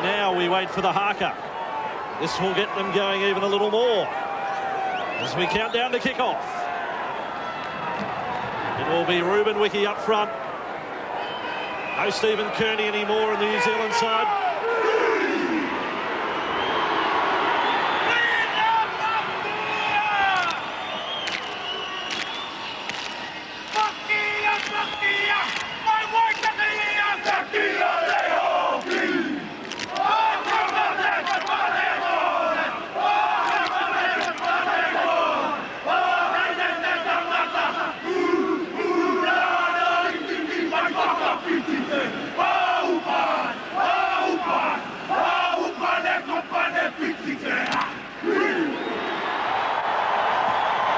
And now we wait for the haka. This will get them going even a little more as we count down to kick-off. It will be Ruben, Wiki up front. No Stephen Kearney anymore in the New Zealand side.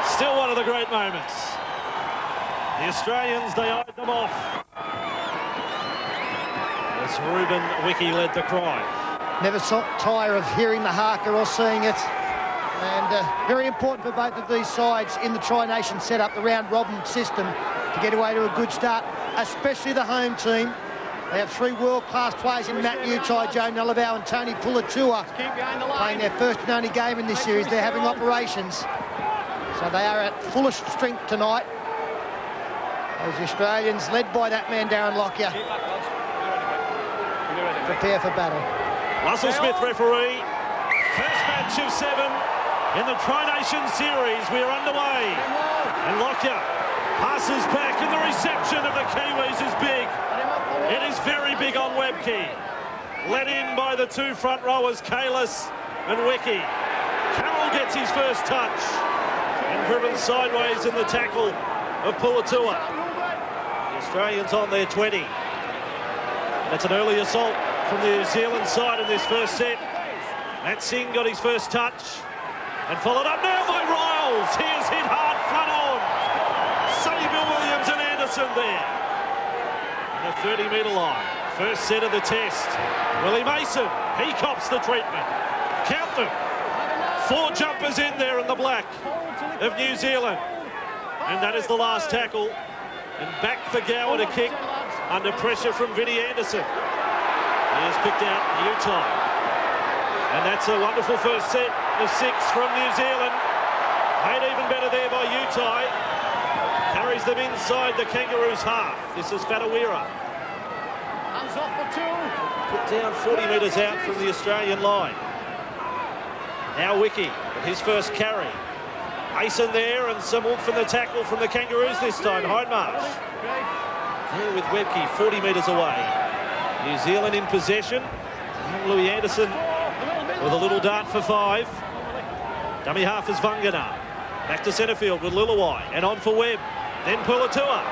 Still one of the great moments. The Australians, they eyed them off as Ruben, Wiki led the cry. Never tire of hearing the haka or seeing it. And very important for both of these sides in the Tri-Nation setup, the round-robin system, to get away to a good start, especially the home team. They have three world-class players in Matt Utai, Joe Galuvao and Tony Puletua playing their first and only game in this series. They're having operations. So they are at fullest strength tonight. Those Australians, led by that man, Darren Lockyer, prepare for battle. Russell Smith, referee. First match of 7 in the Tri-Nation series. We are underway. And Lockyer passes back, and the reception of the Kiwis is big. It is very big on Webcke. Led in by the two front rowers, Cayless and Wiki. Carroll gets his first touch. And driven sideways in the tackle of Puletua. The Australians on their 20. That's an early assault from the New Zealand side in this first set. Matt Singh got his first touch and followed up now by Ryles. He is hit hard front on. Sonny, Bill Williams and Anderson there. And the 30-metre line. First set of the test. Willie Mason, he cops the treatment. Count them. 4 jumpers in there in the black of New Zealand. And that is the last tackle. And back for Gower to kick under pressure from Vinnie Anderson. He has picked out Utai. And that's a wonderful first set of 6 from New Zealand. Made even better there by Utai. Carries them inside the Kangaroos' half. This is Whatuira. Hands off for 2. Put down 40 metres out from the Australian line. Now Wiki with his first carry. Mason there and some oomph in the tackle from the Kangaroos this time. Hindmarsh. There with Webcke 40 metres away. New Zealand in possession. Louis Anderson with a little dart for 5. Dummy half is Vagana. Back to centre field with Leuluai and on for Webb. Then Puletua.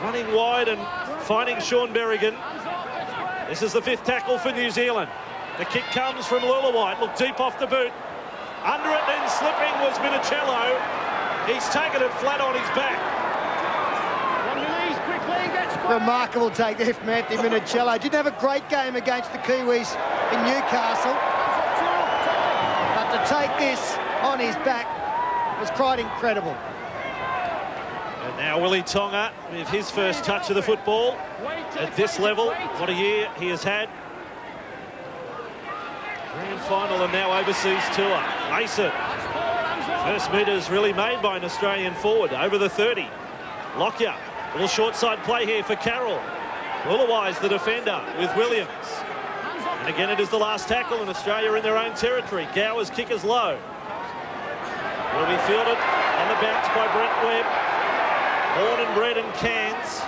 Running wide and finding Shaun Berrigan. This is the 5th tackle for New Zealand. The kick comes from Leuluai. Looked deep off the boot. Under it, then slipping was Minichiello. He's taken it flat on his back. Remarkable take there from Anthony Minichiello. Didn't have a great game against the Kiwis in Newcastle. But to take this on his back was quite incredible. And now Willie Tonga with his first touch of the football at this level. What a year he has had. Grand final and now overseas tour. Mason. First metres really made by an Australian forward over the 30. Lockyer. Little short side play here for Carroll. Leuluai's the defender with Williams. And again it is the last tackle and Australia in their own territory. Gower's kick is low. Will be fielded on the bounce by Brent Webb. Born and bred in Cairns.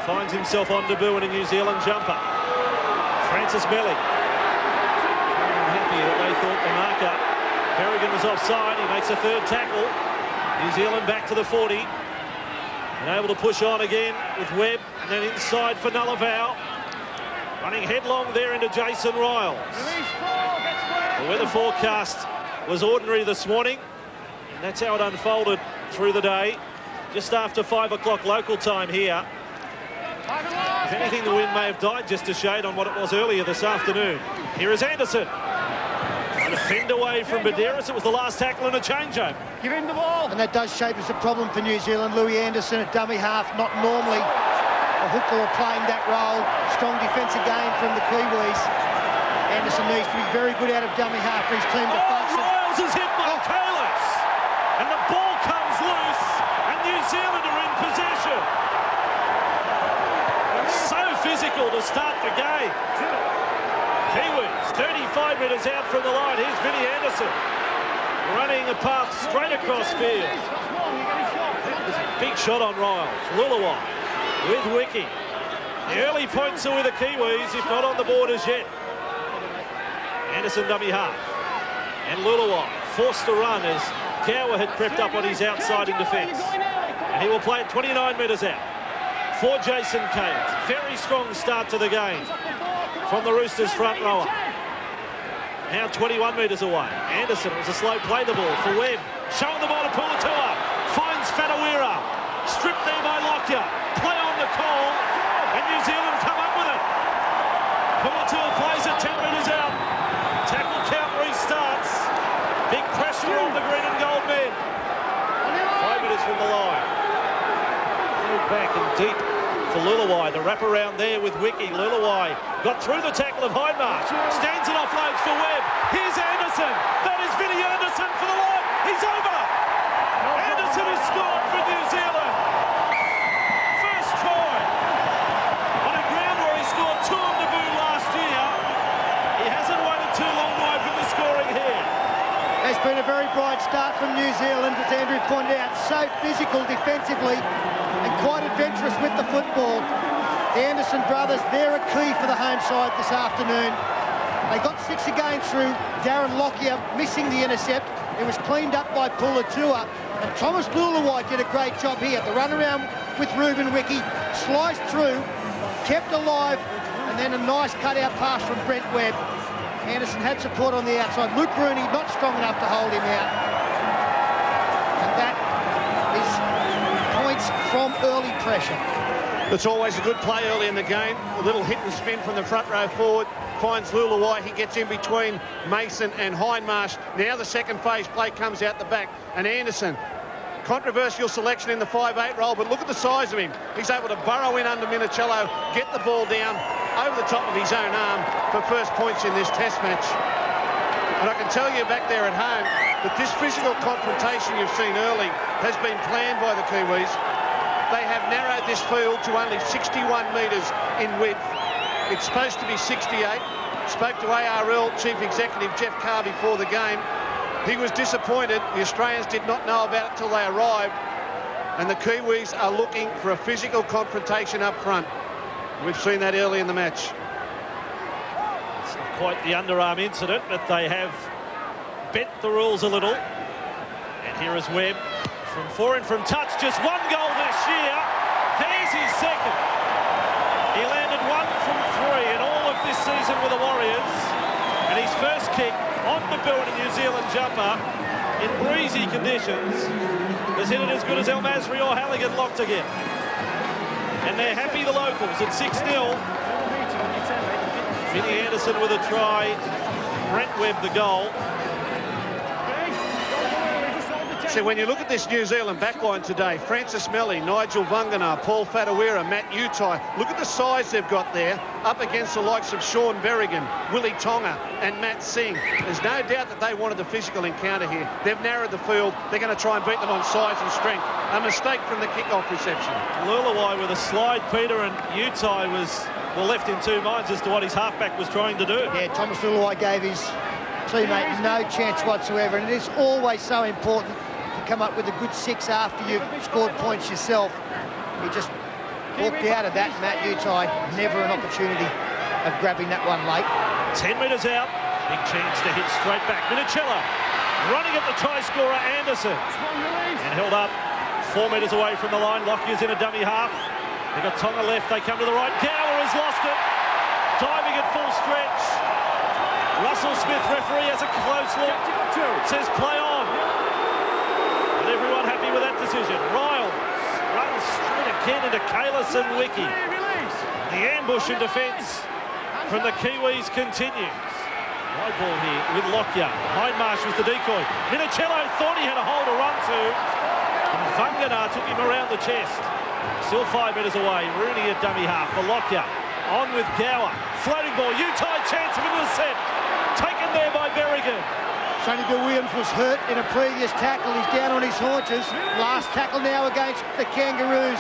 Finds himself on debut in a New Zealand jumper. Francis Meli. Happy that they thought the marker. Berrigan was offside. He makes a 3rd tackle. New Zealand back to the 40. And able to push on again with Webb. And then inside for Galuvao. Running headlong there into Jason Ryles. The weather forecast was ordinary this morning. And that's how it unfolded through the day. Just after 5 o'clock local time here. If anything, the wind may have died just a shade on what it was earlier this afternoon. Here is Anderson. Trying to fend away from Buderus. It was the last tackle and a changeover. Give him the ball. And that does shape as a problem for New Zealand. Louis Anderson at dummy half, not normally a hooker or playing that role. Strong defensive game from the Kiwis. Anderson needs to be very good out of dummy half for his team to function. Ryles is hit by Cayless. And the ball comes loose, and New Zealand are in possession. So physical to start the game. Kiwis, 35 metres out from the line. Here's Vinnie Anderson running a path straight across field. There's a big shot on Ryles. Leuluai with Wiki. The early points are with the Kiwis, if not on the board as yet. Anderson dummy half. And Leuluai forced to run as Gower had crept up on his outside in defence. And he will play it 29 metres out for Jason Cayless. Very strong start to the game from the Roosters front rower. Now 21 metres away. Anderson, it was a slow play the ball for Webb. Showing the ball to Puletua. Finds Whatuira. Stripped there by Lockyer. Play on the call. And New Zealand come up with it. Puletua plays it 10 metres out. Tackle count restarts. Big pressure on the green and gold men. 5 metres from the line. Back and deep for Leuluai. The wrap around there with Wiki. Leuluai got through the tackle of Hindmarsh. Stands and offloads for Webb. Here's Anderson. That is Vinnie Anderson for the line. He's over. Anderson has scored for New Zealand. First try on a ground where he scored 2 on debut last year. He hasn't waited too long to open the scoring here. It's been a very bright start from New Zealand, as Andrew pointed out. So physical defensively and quite adventurous with the football. The Anderson brothers, they're a key for the home side this afternoon. They got 6 again through Darren Lockyer missing the intercept. It was cleaned up by Puletua. And Thomas Leuluai did a great job here. The run around with Ruben Wiki, sliced through, kept alive, and then a nice cut-out pass from Brent Webb. Anderson had support on the outside. Luke Rooney not strong enough to hold him out. And that is points from early pressure. It's always a good play early in the game. A little hit and spin from the front row forward. Finds Leuluai. He gets in between Mason and Hindmarsh. Now the second phase play comes out the back. And Anderson, controversial selection in the 5'8" role, but look at the size of him. He's able to burrow in under Minichiello, get the ball down over the top of his own arm for first points in this test match. And I can tell you back there at home that this physical confrontation you've seen early has been planned by the Kiwis. They have narrowed this field to only 61 metres in width. It's supposed to be 68. Spoke to ARL Chief Executive Jeff Carr before the game. He was disappointed. The Australians did not know about it till they arrived. And the Kiwis are looking for a physical confrontation up front. We've seen that early in the match. It's not quite the underarm incident, but they have bent the rules a little. And here is Webb from 4 and from touch. Just 1 goal this year. There's his second. He landed 1 from 3 in all of this season with the Warriors. And his first kick on the bill in a New Zealand jumper in breezy conditions has hit it as good as El Masri or Halligan locked again. And they're happy, the locals, at 6-0. Vinnie Anderson with a try. Brent Webb the goal. So when you look at this New Zealand backline today, Francis Meli, Nigel Vagana, Paul Whatuira, Matt Utai, look at the size they've got there up against the likes of Shaun Berrigan, Willie Tonga and Matt Singh. There's no doubt that they wanted the physical encounter here. They've narrowed the field. They're going to try and beat them on size and strength. A mistake from the kick-off reception. Leuluai with a slide, Peter, and Utai was left in 2 minds as to what his halfback was trying to do. Yeah, Thomas Leuluai gave his teammate no chance whatsoever, and it is always so important to come up with a good 6 after you've scored points yourself. He just walked out of that. Matt Utai, never an opportunity of grabbing that one late. 10 metres out, big chance to hit straight back. Minichiello running at the try scorer Anderson, and held up 4 metres away from the line. Lockyer's in a dummy half. They've got Tonga left, they come to the right. Gower has lost it, diving at full stretch. Russell Smith, referee, has a close look. Says play on. And everyone happy with that decision. Ryles runs straight again into Cayless and Wiki. The ambush in defence from the Kiwis continues. Wide ball here with Lockyer. Hindmarsh was the decoy. Minichiello thought he had a hole to run to. And Vagana took him around the chest. Still 5 metres away. Rooney at dummy half for Lockyer. On with Gower. Floating ball. Utai chance of an intercept. Taken there by Berrigan. Sonny Williams was hurt in a previous tackle. He's down on his haunches. Last tackle now against the Kangaroos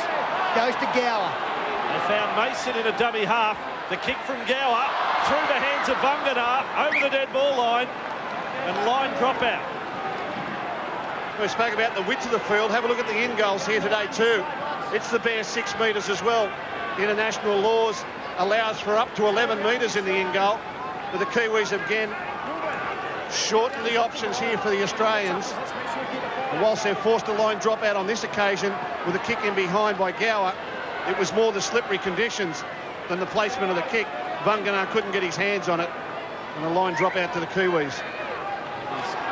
goes to Gower. They found Mason in a dummy half. The kick from Gower through the hands of Vagana over the dead ball line and line drop out. We spoke about the width of the field. Have a look at the in goals here today too. It's the bare 6 metres as well. International laws allows for up to 11 metres in the in goal. But the Kiwis again shorten the options here for the Australians. And whilst they've forced a line drop out on this occasion with a kick in behind by Gower, it was more the slippery conditions than the placement of the kick. Vagana couldn't get his hands on it, and a line drop out to the Kiwis.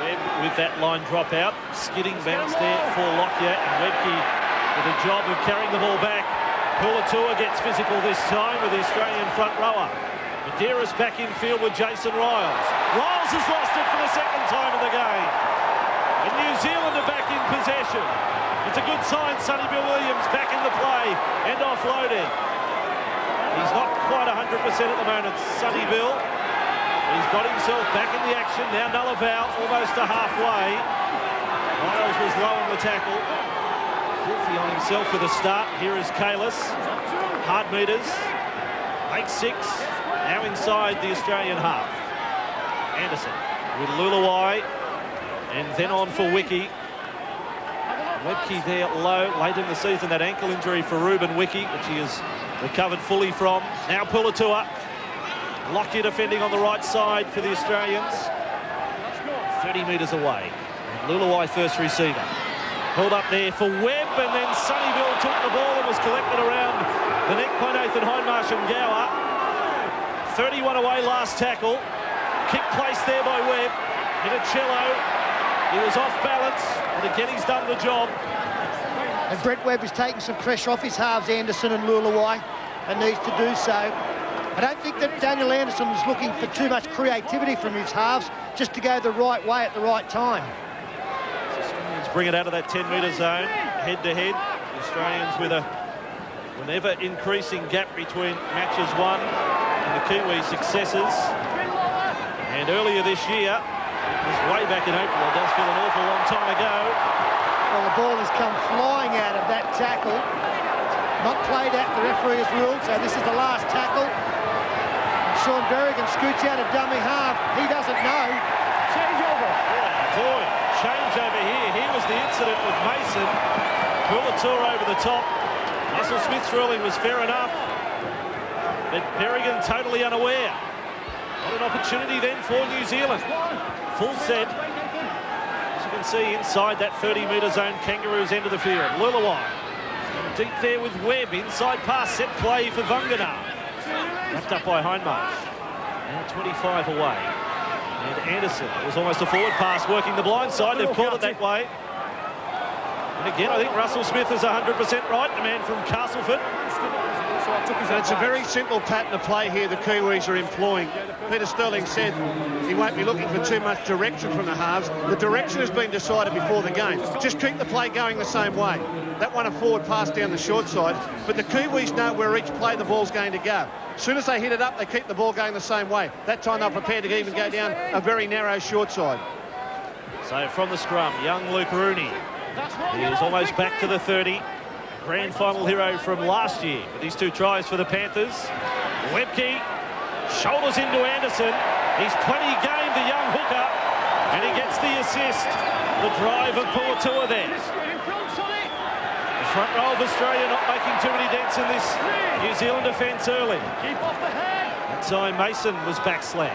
Webb with that line drop out, skidding bounce there for Lockyer, and Webcke with a job of carrying the ball back. Puletua gets physical this time with the Australian front rower. Buderus back in field with Jason Ryles. Ryles has lost it for the second time in the game. And New Zealand are back in possession. It's a good sign. Sonny Williams back in the play and offloading. He's not quite 100% at the moment, Sonny Bill. He's got himself back in the action. Now Galuvao almost to halfway. Ryles was low on the tackle. Filthy on himself with a start. Here is Cayless. Hard metres. 8-6. Now inside the Australian half. Anderson with Leuluai. And then on for Wiki. Webcke there low. Late in the season, that ankle injury for Ruben Wiki, which he has recovered fully from. Now Puletua. Lockyer defending on the right side for the Australians. 30 metres away. Leuluai first receiver. Held up there for Webb, and then Sonny Bill took the ball and was collected around the neck by Nathan Hindmarsh and Gower. 31 away last tackle. Kick placed there by Webb. Minichiello. He was off balance, and again he's done the job. And Brent Webb is taking some pressure off his halves, Anderson and Leuluai, and needs to do so. I don't think that Daniel Anderson was looking for too much creativity from his halves, just to go the right way at the right time. Australians bring it out of that 10-metre zone, head-to-head. The Australians with a ever-increasing gap between matches won and the Kiwi successes. And earlier this year, it was way back in April. It does feel an awful long time ago. Well, the ball has come flying out of that tackle. Not played at, the referee has ruled, so this is the last tackle. And Shaun Berrigan scoots out of dummy half. He doesn't know. Change over. Boy, change over here. Here was the incident with Mason. Puletua over the top. Russell Smith's ruling was fair enough. But Berrigan totally unaware. What an opportunity then for New Zealand. Full set. As you can see, inside that 30-metre zone, Kangaroos enter the field. Leuluai. Deep there with Webb. Inside pass, set play for Vagana. Wrapped up by Hindmarsh. Now 25 away. And Anderson, it was almost a forward pass working the blind side. They've called it that way. And again, I think Russell Smith is 100% right. The man from Castleford. And it's a very simple pattern of play here the Kiwis are employing. Peter Sterling said he won't be looking for too much direction from the halves. The direction has been decided before the game. Just keep the play going the same way. That one a forward pass down the short side. But the Kiwis know where each play the ball's going to go. As soon as they hit it up, they keep the ball going the same way. That time they're prepared to even go down a very narrow short side. So from the scrum, young Luke Rooney. He is almost back to the 30. Grand final hero from last year with these 2 tries for the Panthers. Webcke shoulders into Anderson. He's plenty game, the young hooker, and he gets the assist. The drive of Puletua there. The front row of Australia not making too many dents in this New Zealand defence early. That time Mason was back slammed.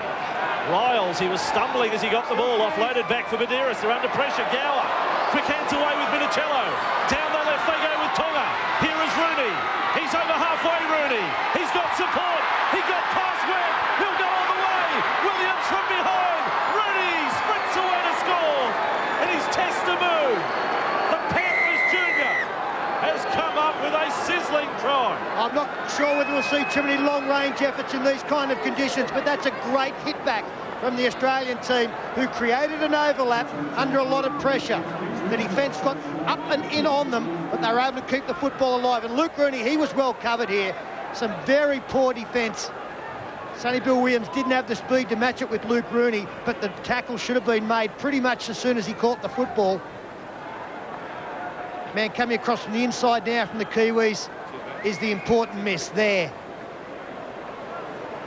Ryles, he was stumbling as he got the ball, offloaded back for Buderus. They're under pressure. Gower, quick hands away with Minichiello. Down the left they go with Tonga. Here is Rooney. He's over halfway, Rooney. He's got support. He got past Webb. He'll go all the way. Williams from behind. Rooney sprints away to score. And he's test to move. The Panthers Junior has come up with a sizzling try. I'm not sure whether we'll see too many long-range efforts in these kind of conditions, but that's a great hit back from the Australian team, who created an overlap under a lot of pressure. The defence got up and in on them, but they were able to keep the football alive. And Luke Rooney, he was well covered here. Some very poor defence. Sonny Bill Williams didn't have the speed to match it with Luke Rooney, but the tackle should have been made pretty much as soon as he caught the football. Man coming across from the inside now from the Kiwis is the important miss there.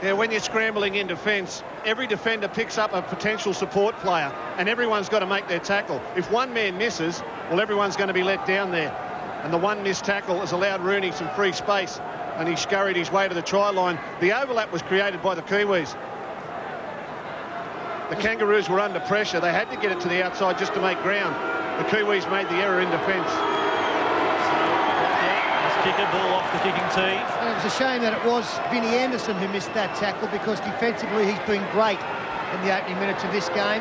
Yeah, when you're scrambling in defence, every defender picks up a potential support player, and everyone's got to make their tackle. If one man misses, well, everyone's going to be let down there. And the one missed tackle has allowed Rooney some free space, and he scurried his way to the try line. The overlap was created by the Kiwis. The Kangaroos were under pressure. They had to get it to the outside just to make ground. The Kiwis made the error in defence. Kicker, ball off the kicking tee. And it was a shame that it was Vinnie Anderson who missed that tackle, because defensively he's been great in the opening minutes of this game.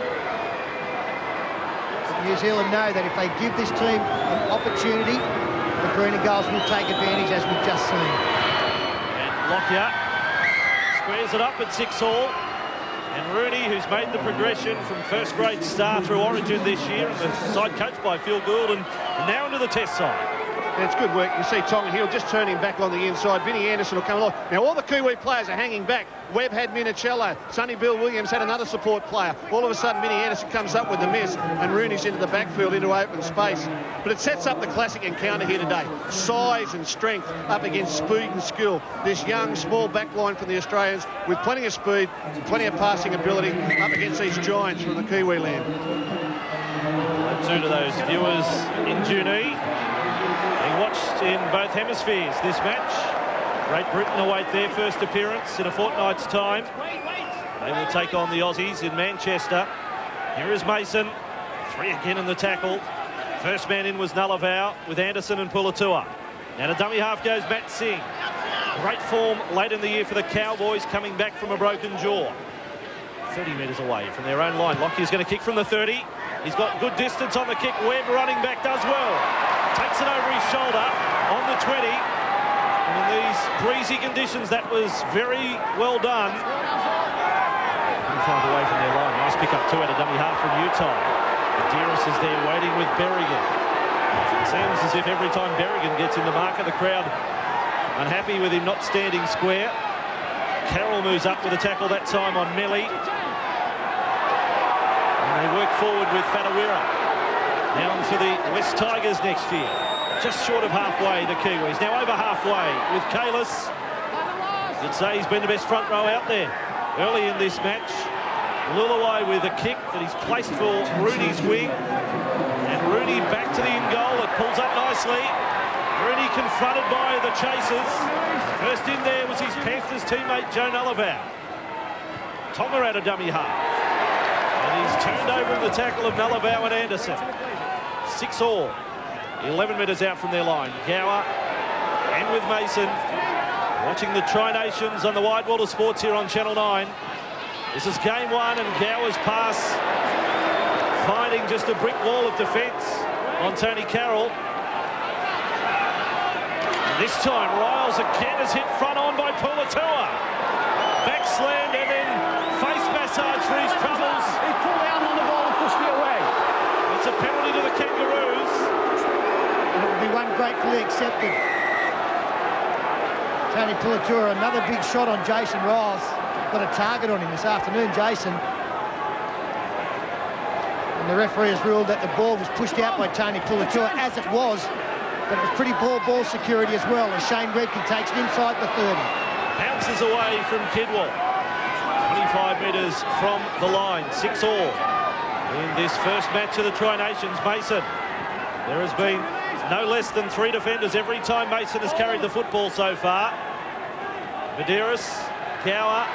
But New Zealand know that if they give this team an opportunity, the Green and Goals will take advantage, as we've just seen. And Lockyer squares it up at 6-all. And Rooney, who's made the progression from first-grade star through Origin this year, and the side coached by Phil Gould, and now into the test side. It's good work. You see Tonga, he'll just turn him back on the inside. Vinnie Anderson will come along. Now, all the Kiwi players are hanging back. Webb had Minichiello. Sonny Bill Williams had another support player. All of a sudden, Vinnie Anderson comes up with the miss, and Rooney's into the backfield, into open space. But it sets up the classic encounter here today. Size and strength up against speed and skill. This young, small back line from the Australians with plenty of speed, plenty of passing ability up against these giants from the Kiwi land. Two to those viewers in Junee. They watched in both hemispheres this match. Great Britain await their first appearance in a fortnight's time. They will take on the Aussies in Manchester. Here is Mason. 3 again in the tackle. First man in was Galuvao with Anderson and Puletua. Now to dummy half goes Matt Singh. Great form late in the year for the Cowboys, coming back from a broken jaw. 30 metres away from their own line. Lockyer's going to kick from the 30. He's got good distance on the kick. Webb running back does well. Takes it over his shoulder on the 20. And in these breezy conditions, that was very well done. 25 away from their line. Nice pick up 2 out of dummy half from Utai. Buderus is there waiting with Berrigan. It seems as if every time Berrigan gets in the marker, the crowd unhappy with him not standing square. Carroll moves up with a tackle that time on Meli. And they work forward with Whatuira. Now on for the West Tigers next year. Just short of halfway, the Kiwis. Now over halfway with Cayless. You'd say he's been the best front row out there early in this match. Leuluai with a kick that he's placed for Rooney's wing. And Rooney back to the in-goal. It pulls up nicely. Rooney confronted by the chasers. First in there was his Panthers teammate Joe Galuvao. Tonga out of dummy half. And he's turned over in the tackle of Galuvao and Anderson. 6-all. 11 metres out from their line. Gower and with Mason. Watching the Tri-Nations on the Wide World of Sports here on Channel 9. This is game 1, and Gower's pass finding just a brick wall of defence on Tony Carroll. This time, Ryles again is hit front on by Puletua. Back slammed and then face massage for his troubles. He pulled down on the ball and pushed it away. It's a penalty to the Kangaroos. And it will be one gratefully accepted. Tony Puletua, another big shot on Jason Ryles. Got a target on him this afternoon, Jason. And the referee has ruled that the ball was pushed out by Tony Puletua, as it was. But it was pretty poor ball security as well, as Shane Webcke takes it inside the 30. Bounces away from Kidwell. 25 metres from the line. 6-all. In this first match of the Tri-Nations, Mason. There has been no less than 3 defenders every time Mason has carried the football so far. Buderus, Gower,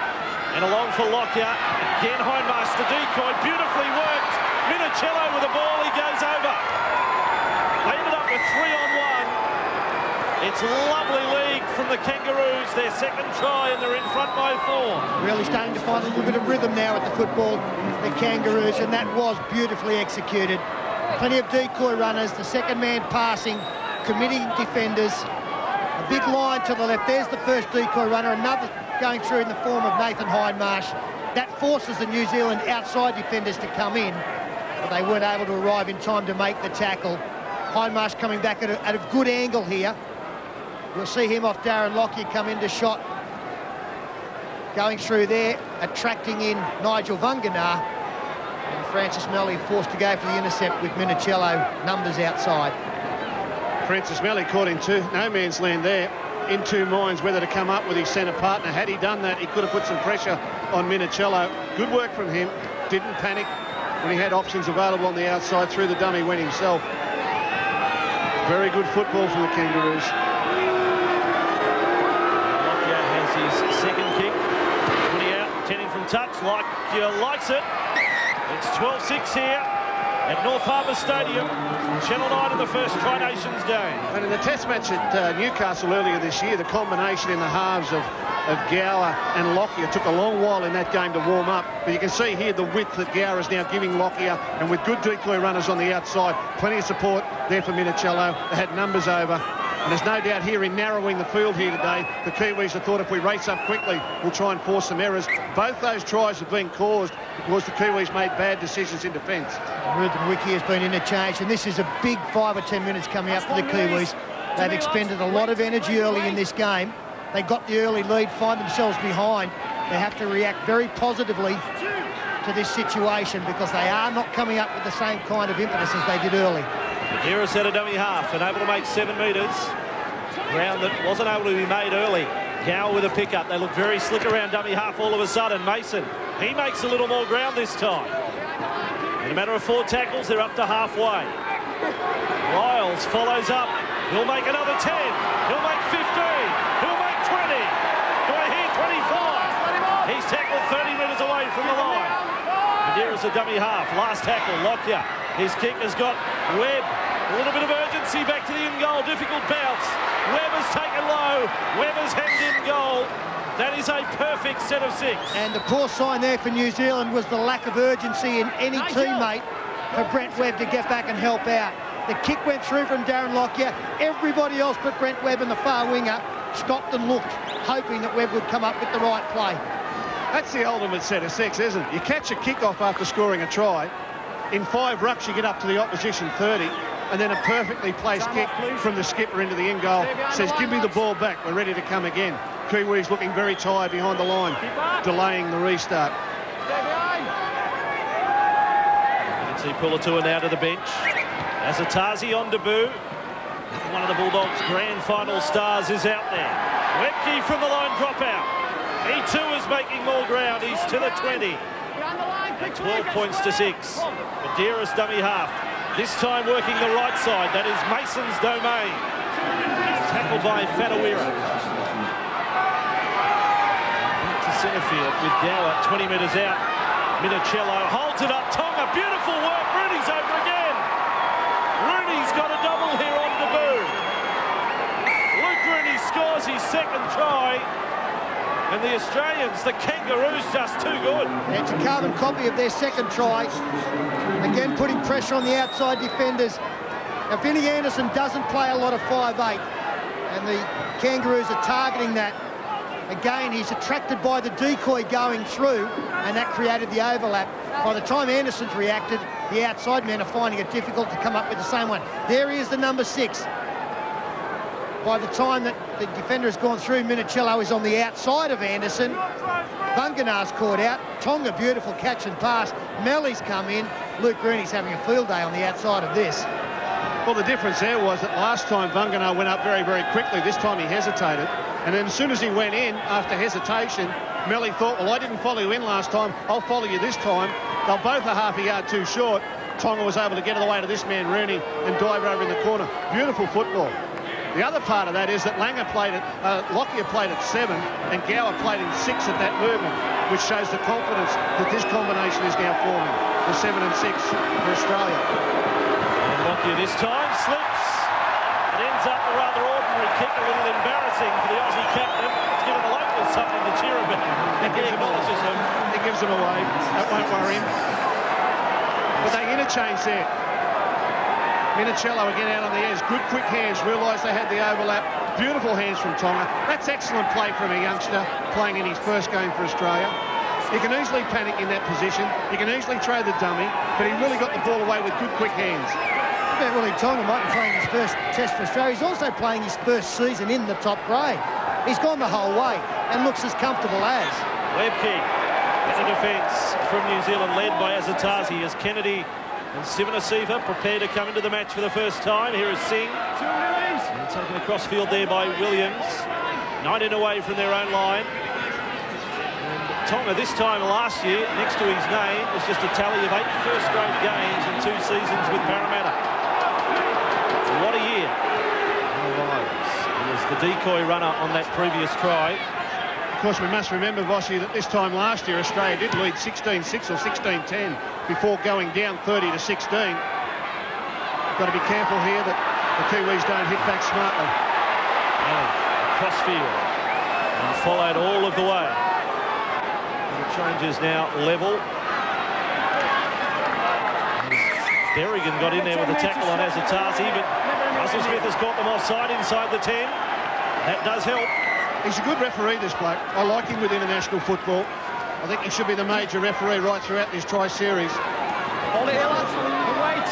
and along for Lockyer. Again, Hindmarsh, the decoy, beautifully worked. Minichiello with the ball, he goes over. They ended up with 3-on-1. It's lovely league from the Kangaroos, their second try, and they're in front by 4. Really starting to find a little bit of rhythm now at the football, the Kangaroos, and that was beautifully executed. Plenty of decoy runners, the second man passing, committing defenders. A big line to the left. There's the first decoy runner, another going through in the form of Nathan Hindmarsh. That forces the New Zealand outside defenders to come in. but they weren't able to arrive in time to make the tackle. Hindmarsh coming back at a good angle here. You'll see him off Darren Lockyer come into shot. Going through there, attracting in Nigel Vagana. And Francis Meli forced to go for the intercept with Minichiello numbers outside. Francis Meli caught in no man's land there, in two minds whether to come up with his centre partner. Had he done that, he could have put some pressure on Minichiello. Good work from him. Didn't panic when he had options available on the outside. Through the dummy, went himself. Very good football from the Kangaroos. Lockyer has his second kick. 20 out, 10 in from touch. Lockyer likes it. It's 12-6 here at North Harbour Stadium. Channel 9 in the first Tri-Nations game. And in the test match at Newcastle earlier this year, the combination in the halves of Gower and Lockyer took a long while in that game to warm up. But you can see here the width that Gower is now giving Lockyer, and with good decoy runners on the outside, plenty of support there for Minichiello. They had numbers over. And there's no doubt here in narrowing the field here today, the Kiwis have thought if we race up quickly, we'll try and force some errors. Both those tries have been caused because the Kiwis made bad decisions in defence. Ruben Wiki has been interchanged, and this is a big 5 or 10 minutes coming up for the Kiwis. They've expended a lot of energy early in this game. They got the early lead, find themselves behind. They have to react very positively to this situation because they are not coming up with the same kind of impetus as they did early. Buderus at a dummy half and able to make 7 metres. Ground that wasn't able to be made early. Gower with a pickup. They look very slick around dummy half all of a sudden. Mason, he makes a little more ground this time. In a matter of 4 tackles, they're up to halfway. Ryles follows up. He'll make another 10. He'll make 15. He'll make 20. Do I hear 25? He's tackled 30 metres away from the line. Buderus a dummy half. Last tackle, Lockyer. His kick has got Webb. A little bit of urgency back to the in-goal. Difficult bounce. Webb has taken low. Webb has hemmed in goal. That is a perfect set of 6. And the poor sign there for New Zealand was the lack of urgency in any teammate for Brent Webb to get back and help out. The kick went through from Darren Lockyer. Everybody else but Brent Webb and the far winger stopped and looked, hoping that Webb would come up with the right play. That's the ultimate set of 6, isn't it? You catch a kick-off after scoring a try. In 5 rucks, you get up to the opposition 30, and then a perfectly placed kick from the skipper into the in-goal says, give me the ball back, we're ready to come again. Kiwis looking very tired behind the line, delaying the restart. You can see Puletua now to the bench. Asotasi on debut. One of the Bulldogs' grand final stars is out there. Webcke from the line dropout. He too is making more ground. He's to the 20. And 12 points to 6. Buderus dummy half. This time working the right side. That is Mason's domain. Tackled by Whatuira. To centre field with Gower 20 metres out. Minichiello holds it up. Tonga, beautiful work. Rooney's over again. Rooney's got a double here on debut. Luke Rooney scores his second try. And the Australians, the Kangaroos, just too good. It's a carbon copy of their second try. Again, putting pressure on the outside defenders. Now, Vinnie Anderson doesn't play a lot of 5'8", and the Kangaroos are targeting that. Again, he's attracted by the decoy going through, and that created the overlap. By the time Anderson's reacted, the outside men are finding it difficult to come up with the same one. There he is, the number 6. By the time that the defender has gone through, Minichiello is on the outside of Anderson. Vagana's caught out. Tonga, beautiful catch and pass. Meli's come in. Luke Rooney's having a field day on the outside of this. Well, the difference there was that last time Vagana went up very, very quickly. This time he hesitated. And then as soon as he went in, after hesitation, Meli thought, well, I didn't follow you in last time. I'll follow you this time. They're both a half a yard too short. Tonga was able to get away to this man, Rooney, and dive over in the corner. Beautiful football. The other part of that is that Lockyer played at 7 and Gower played in 6 at that movement, which shows the confidence that this combination is now forming. The 7 and 6 for Australia. And Lockyer this time slips. It ends up a rather ordinary kick, a little embarrassing for the Aussie captain. It's given the locals something to cheer about. He acknowledges him. He gives him away. That won't worry him. But they interchange there. Minichiello again out on the edge. Good quick hands. Realised they had the overlap. Beautiful hands from Tonga. That's excellent play from a youngster playing in his first game for Australia. He can easily panic in that position. He can easily throw the dummy, but he really got the ball away with good, quick hands. About Willie Tonga might be playing his first test for Australia. He's also playing his first season in the top grade. He's gone the whole way and looks as comfortable as. Webcke as a defence from New Zealand, led by Asotasi, as Kennedy and Sivanasiva prepare to come into the match for the first time. Here is Singh. And taken across field there by Williams. 19 away from their own line. And Tonga this time last year, next to his name, was just a tally of 8 first-grade games in 2 seasons with Parramatta. What a year. He was the decoy runner on that previous try. Of course, we must remember, Vossi, that this time last year Australia did lead 16-6 or 16-10 before going down 30-16. Got to be careful here that the Kiwis don't hit back smartly. Cross field and followed all of the way. And the change is now level. Berrigan got in there with a tackle on Asotasi, but Russell Smith has caught them offside inside the 10. That does help. He's a good referee, this bloke. I like him with international football. I think he should be the major referee right throughout this tri-series. Hold it here, lads. Wait.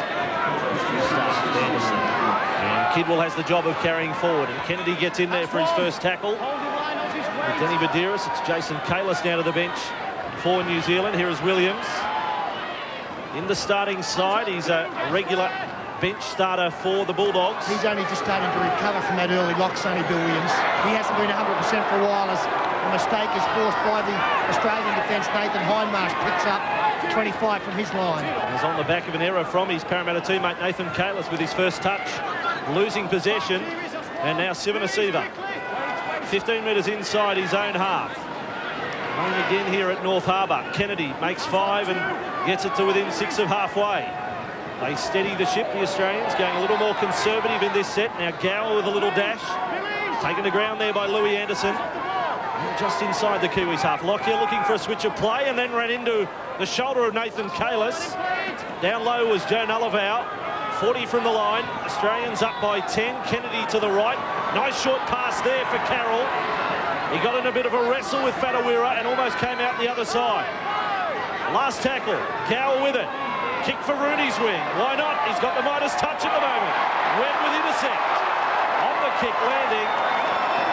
And Kidwell has the job of carrying forward, and Kennedy gets in there for his first tackle. With Denny Buderus, it's Jason Cayless now to the bench for New Zealand. Here is Williams. In the starting side, he's a regular bench starter for the Bulldogs. He's only just starting to recover from that early lock, Sonny Bill Williams. He hasn't been 100% for a while as a mistake is forced by the Australian defence. Nathan Hindmarsh picks up 25 from his line. He's on the back of an error from his Parramatta teammate Nathan Cayless with his first touch, losing possession, and now Sivanasiva 15 metres inside his own half. Going again here at North Harbour. Kennedy makes 5 and gets it to within 6 of halfway. They steady the ship, the Australians, going a little more conservative in this set. Now Gower with a little dash. Taken to ground there by Louis Anderson. And just inside the Kiwis half. Lockyer looking for a switch of play and then ran into the shoulder of Nathan Cayless. Down low was Joe Galuvao. 40 from the line. Australians up by 10. Kennedy to the right. Nice short pass there for Carroll. He got in a bit of a wrestle with Whatuira and almost came out the other side. Last tackle. Gower with it. Kick for Rooney's wing. Why not? He's got the Midas touch at the moment. Webb with intercept. On the kick, landing.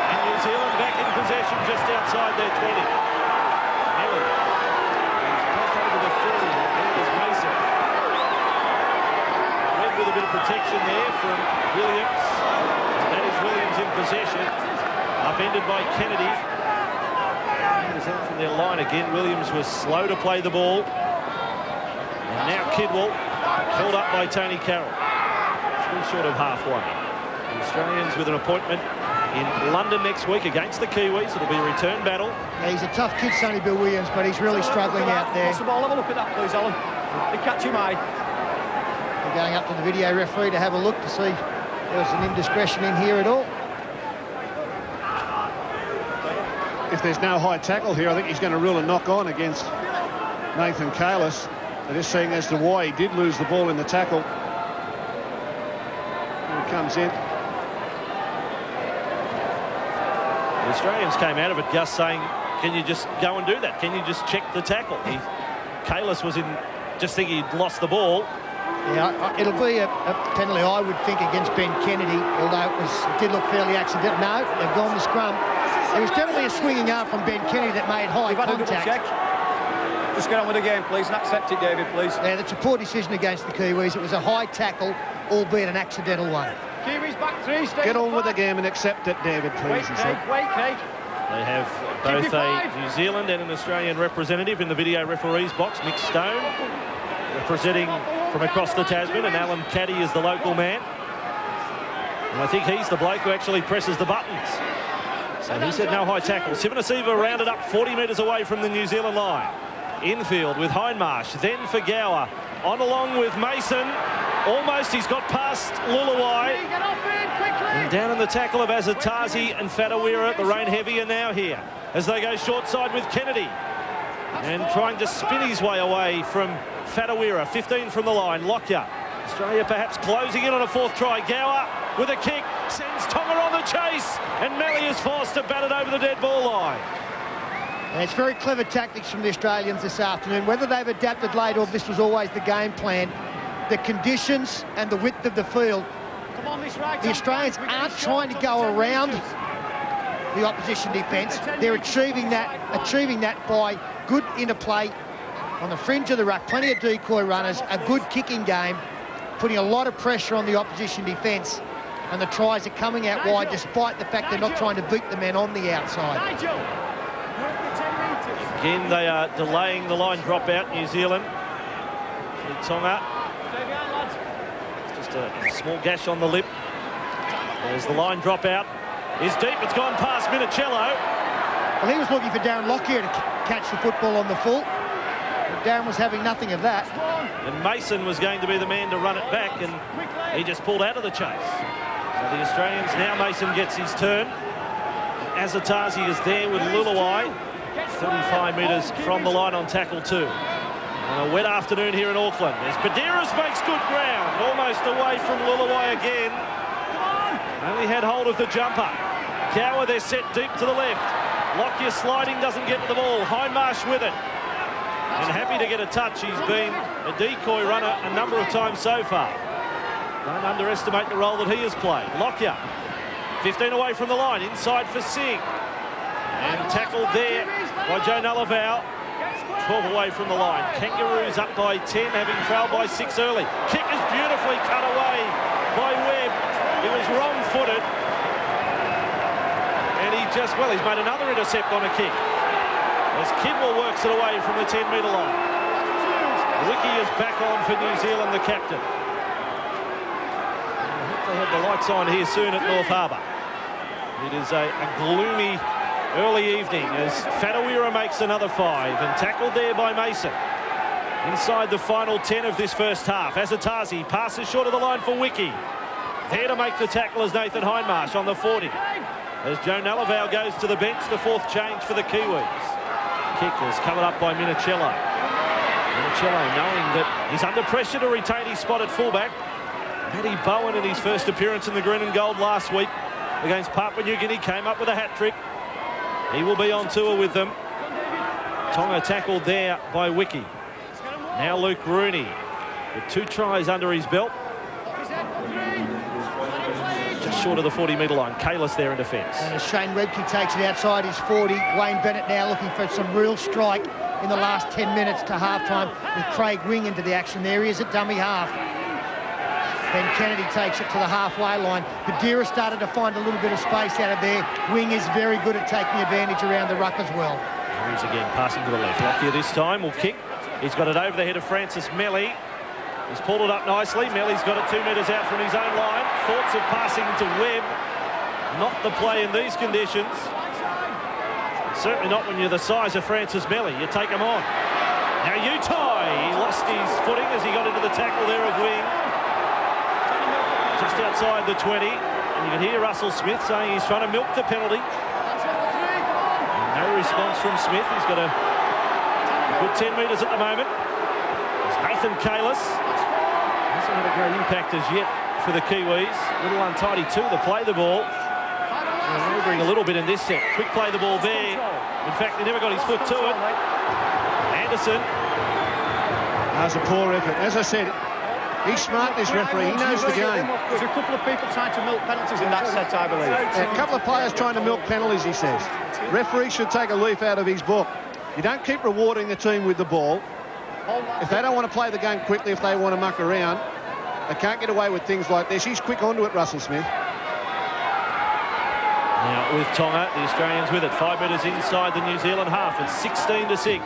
And New Zealand back in possession just outside their 20. Meli. He's back over the 30. There is Mason. Webb with a bit of protection there from Williams. That is Williams in possession. Upended by Kennedy. Out from their line again. Williams was slow to play the ball. And now Kidwell, held up by Tony Carroll. 3 short of halfway. The Australians with an appointment in London next week against the Kiwis. It'll be a return battle. Yeah, he's a tough kid, Sonny Bill Williams, but he's really struggling out there. Have a look at that, please, Alan. The catch him eye. We're going up to the video referee to have a look to see if there was an indiscretion in here at all. If there's no high tackle here, I think he's going to rule a knock-on against Nathan Cayless. They're just seeing as to why he did lose the ball in the tackle. Here he comes in. The Australians came out of it, Gus, saying, can you just go and do that? Can you just check the tackle? Cayless was in, just thinking he'd lost the ball. Yeah, it'll be a penalty, I would think, against Ben Kennedy, although it did look fairly accidental. No, they've gone to scrum. There was definitely a swinging arm from Ben Kennedy that made high contact. Just get on with the game, please, and accept it, David, please. Yeah, that's a poor decision against the Kiwis. It was a high tackle, albeit an accidental one. Kiwis back 3, stay. Get on with the game and accept it, David, please. Wait, Craig. They have both a New Zealand and an Australian representative in the video referees box. Mick Stone representing from across the Tasman, and Alan Caddy is the local man. And I think he's the bloke who actually presses the buttons. So he said no high tackle. Sivanasiva rounded up 40 metres away from the New Zealand line. Infield with Hindmarsh, then for Gower. On along with Mason. Almost, he's got past Leuluai. And down in the tackle of Asotasi and Whatuira. The rain heavier now here as they go short side with Kennedy. And trying to spin his way away from Whatuira. 15 from the line. Lockyer. Australia perhaps closing in on a 4th try. Gower with a kick. Sends Tonga on the chase. And Meli is forced to bat it over the dead ball line. And it's very clever tactics from the Australians this afternoon. Whether they've adapted late or this was always the game plan, the conditions and the width of the field, the Australians aren't trying to go around the opposition defence. They're achieving that by good interplay on the fringe of the ruck, plenty of decoy runners, a good kicking game, putting a lot of pressure on the opposition defence, and the tries are coming out wide despite the fact they're not trying to beat the men on the outside. Again, they are delaying the line drop out, New Zealand. Tonga. Just a small gash on the lip. There's the line drop out. Is deep. It's gone past Minichiello. Well, he was looking for Darren Lockyer to catch the football on the full. But Darren was having nothing of that. And Mason was going to be the man to run it back, and he just pulled out of the chase. So the Australians, now Mason gets his turn. Asotasi is there with Leuluai. 35 metres from the line on tackle 2. On a wet afternoon here in Auckland. As Buderus makes good ground, almost away from Leuluai again. Only had hold of the jumper. Gower, they're set deep to the left. Lockyer sliding, doesn't get to the ball. Hindmarsh with it. And happy to get a touch. He's been a decoy runner a number of times so far. Don't underestimate the role that he has played. Lockyer, 15 away from the line, inside for Singh. And tackled there by Joe Galuvao. 12 away from the line. Kangaroos up by 10, having trailed by 6 early. Kick is beautifully cut away by Webb. He was wrong-footed. And he's made another intercept on a kick. As Kidwell works it away from the 10-metre line. Wiki is back on for New Zealand, the captain. I hope they have the lights on here soon at North Harbour. It is a gloomy early evening as Whatuira makes another 5 and tackled there by Mason. Inside the final 10 of this first half. Asotasi passes short of the line for Wiki. There to make the tackle is Nathan Hindmarsh on the 40. As Joe Galuvao goes to the bench, the 4th change for the Kiwis. Kick is covered up by Minichiello. Minichiello knowing that he's under pressure to retain his spot at fullback. Matty Bowen in his first appearance in the green and gold last week against Papua New Guinea came up with a hat-trick. He will be on tour with them. Tonga tackled there by Wiki. Now Luke Rooney with 2 tries under his belt. Just short of the 40-metre line. Cayless there in defence. And as Shane Webcke takes it outside his 40, Wayne Bennett now looking for some real strike in the last 10 minutes to half-time with Craig Wing into the action. There he is at dummy half. Ben Kennedy takes it to the halfway line. Buderus started to find a little bit of space out of there. Wing is very good at taking advantage around the ruck as well. Here he's again passing to the left. Lockyer this time will kick. He's got it over the head of Francis Meli. He's pulled it up nicely. Meli's got it 2 metres out from his own line. Thoughts of passing to Webb. Not the play in these conditions. Certainly not when you're the size of Francis Meli. You take him on. Now Utai. He lost his footing as he got into the tackle there of Wing. Just outside the 20. And you can hear Russell Smith saying he's trying to milk the penalty. No response from Smith. He's got a good 10 metres at the moment. It's Nathan Cayless. Hasn't had a great impact as yet for the Kiwis. A little untidy too to play the ball. Maneuvering a little bit in this set. Quick play the ball there. In fact, he never got his foot to it. Anderson. That was a poor effort. As I said, he's smart, this referee. He knows the game. There's a couple of people trying to milk penalties in that set, I believe. A couple of players trying to milk penalties, he says. Referee should take a leaf out of his book. You don't keep rewarding the team with the ball. If they don't want to play the game quickly, if they want to muck around, they can't get away with things like this. He's quick onto it, Russell Smith. Now with Tonga, the Australians with it. 5 metres inside the New Zealand half. It's 16-6. He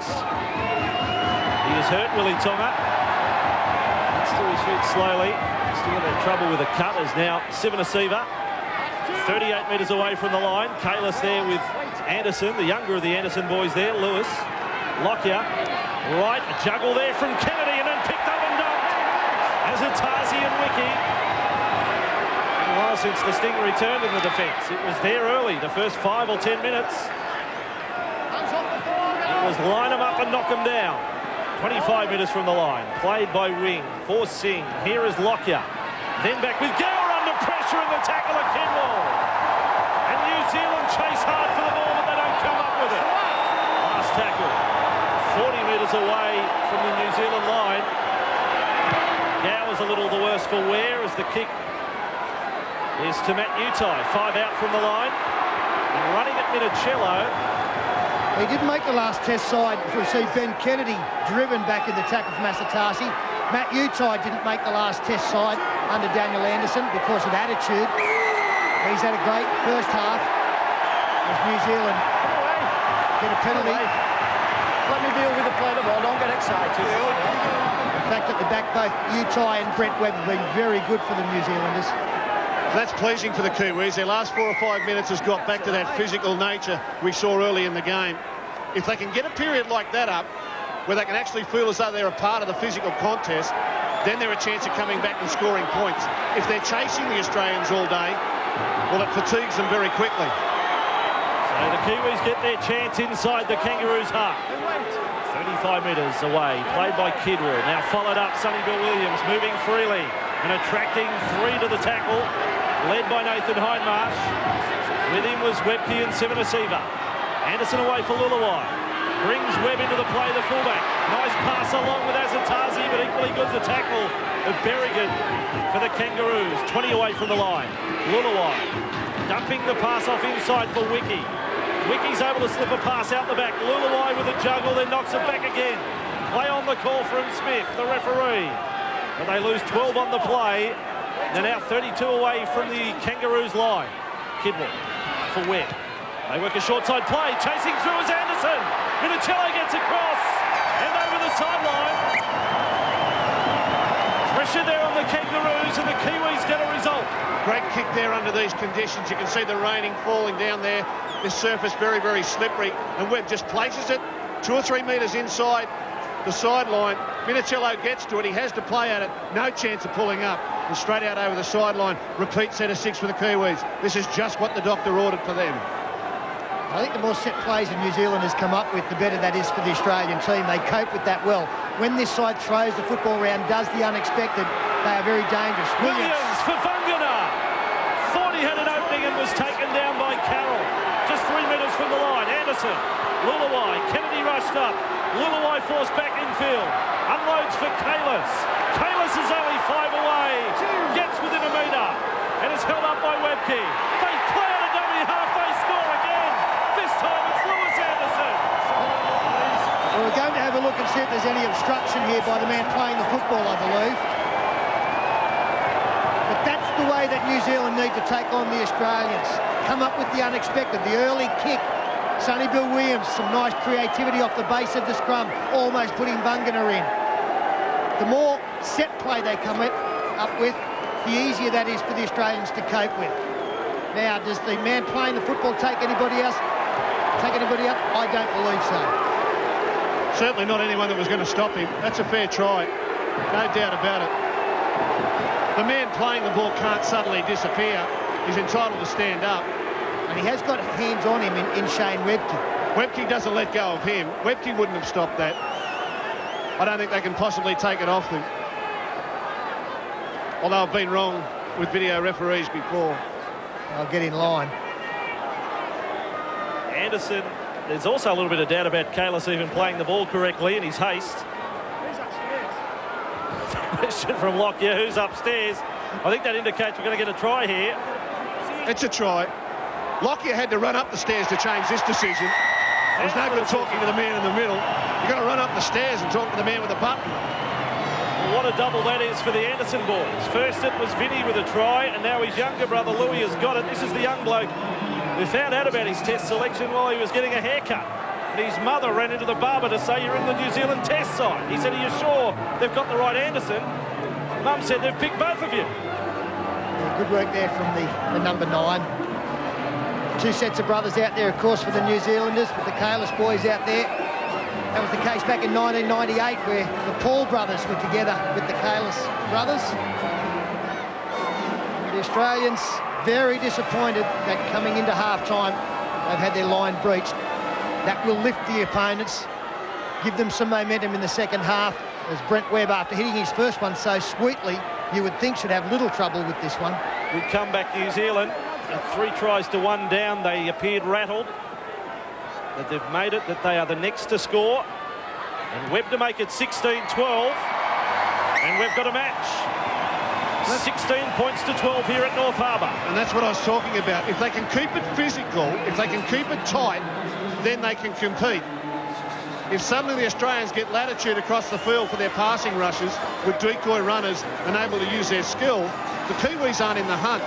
is hurt, Willie Tonga. Gets to his feet slowly. Still in trouble with a cut as now Sivanasiva. 38 metres away from the line. Cayless there with Anderson, the younger of the Anderson boys there. Lewis. Lockyer. Right, a juggle there from Kennedy and then picked up and dumped. Asotasi and Wiki. A while since the Sting returned in the defence. It was there early, the first 5 or 10 minutes. It was line them up and knock them down. 25 metres from the line. Played by Wing for Singh. Here is Lockyer. Then back with Gower under pressure in the tackle of Kidwell. And New Zealand chase hard for the ball, but they don't come up with it. tackle. 40 metres away from the New Zealand line. Gower's a little the worse for wear as the kick is to Matt Utai. 5 out from the line. And running at Minichiello. He didn't make the last test side. We see Ben Kennedy driven back in the tackle from Asotasi. Matt Utai didn't make the last test side under Daniel Anderson because of attitude. He's had a great first half as New Zealand get a penalty. Let me deal with the play of the ball. Don't get excited. In fact, at the back, both Utai and Brent Webb have been very good for the New Zealanders. That's pleasing for the Kiwis. Their last 4 or 5 minutes has got back to that physical nature we saw early in the game. If they can get a period like that up, where they can actually feel as though they're a part of the physical contest, then they're a chance of coming back and scoring points. If they're chasing the Australians all day, well, it fatigues them very quickly. So the Kiwis get their chance inside the Kangaroos' half. 35 metres away, played by Kidwell. Now followed up, Sonny Williams moving freely and attracting 3 to the tackle, led by Nathan Hindmarsh. With him was Webcke and Sevenasiva. Anderson away for Leuluai. Brings Webb into the play, the fullback. Nice pass along with Asotasi, but equally good the tackle of Berrigan for the Kangaroos. 20 away from the line. Leuluai dumping the pass off inside for Wiki. Wiki's able to slip a pass out the back. Leuluai with a juggle, then knocks it back again. Play on the call from Smith, the referee. But they lose 12 on the play. They're now 32 away from the Kangaroos line. Kidwell for Webb. They work a short side play. Chasing through is Anderson. Minichiello gets across and over the sideline. Pressure there on the Kangaroos and the Kiwis get a result. Great kick there under these conditions. You can see the raining falling down there. This surface very, very slippery. And Webb just places it 2 or 3 metres inside the sideline. Minichiello gets to it. He has to play at it. No chance of pulling up. And straight out over the sideline. Repeat set of 6 for the Kiwis. This is just what the doctor ordered for them. I think the more set plays the New Zealanders come up with, the better that is for the Australian team. They cope with that well. When this side throws the football around, does the unexpected, they are very dangerous. Williams for Vagana. Thought he had an opening and was taken down by Carroll. Just 3 metres from the line. Anderson, Leuluai, Kennedy rushed up. Leuluai forced back infield. Unloads for Cayless. Cayless is only 5 away. Gets within a metre and is held up by Webcke. They play out a dummy half. They score again. This time it's Lewis Anderson. Well, we're going to have a look and see if there's any obstruction here by the man playing the football, I believe. But that's the way that New Zealand need to take on the Australians. Come up with the unexpected, the early kick. Sonny Williams, some nice creativity off the base of the scrum, almost putting Vagana in. The more set play they come up with, the easier that is for the Australians to cope with. Now, does the man playing the football take anybody else? Take anybody up? I don't believe so. Certainly not anyone that was going to stop him. That's a fair try. No doubt about it. The man playing the ball can't suddenly disappear. He's entitled to stand up. And he has got hands on him in Shane Webcke. Webcke doesn't let go of him. Webcke wouldn't have stopped that. I don't think they can possibly take it off them. Although I've been wrong with video referees before. I'll get in line. Anderson, there's also a little bit of doubt about Cayless even playing the ball correctly in his haste. Who's upstairs? Question from Lockyer, who's upstairs? I think that indicates we're going to get a try here. It's a try. Lockyer had to run up the stairs to change this decision. There's no good talking to the man in the middle. You've got to run up the stairs and talk to the man with the button. Well, what a double that is for the Anderson boys. First it was Vinnie with a try, and now his younger brother Louis has got it. This is the young bloke who found out about his test selection while he was getting a haircut. And his mother ran into the barber to say, you're in the New Zealand test side. He said, are you sure they've got the right Anderson? Mum said, they've picked both of you. Good work there from the number 9. 2 sets of brothers out there, of course, for the New Zealanders, with the Cayless boys out there. That was the case back in 1998, where the Paul brothers were together with the Cayless brothers. The Australians very disappointed that coming into half-time, they've had their line breached. That will lift the opponents, give them some momentum in the second half, as Brent Webb, after hitting his first one so sweetly, you would think should have little trouble with this one. Good comeback, New Zealand. 3 tries to 1 down. They appeared rattled. that they've made it, that they are the next to score. And Webb to make it 16-12. And we've got a match. 16 points to 12 here at North Harbour. And that's what I was talking about. If they can keep it physical, if they can keep it tight, then they can compete. If suddenly the Australians get latitude across the field for their passing rushes with decoy runners and able to use their skill, the Kiwis aren't in the hunt.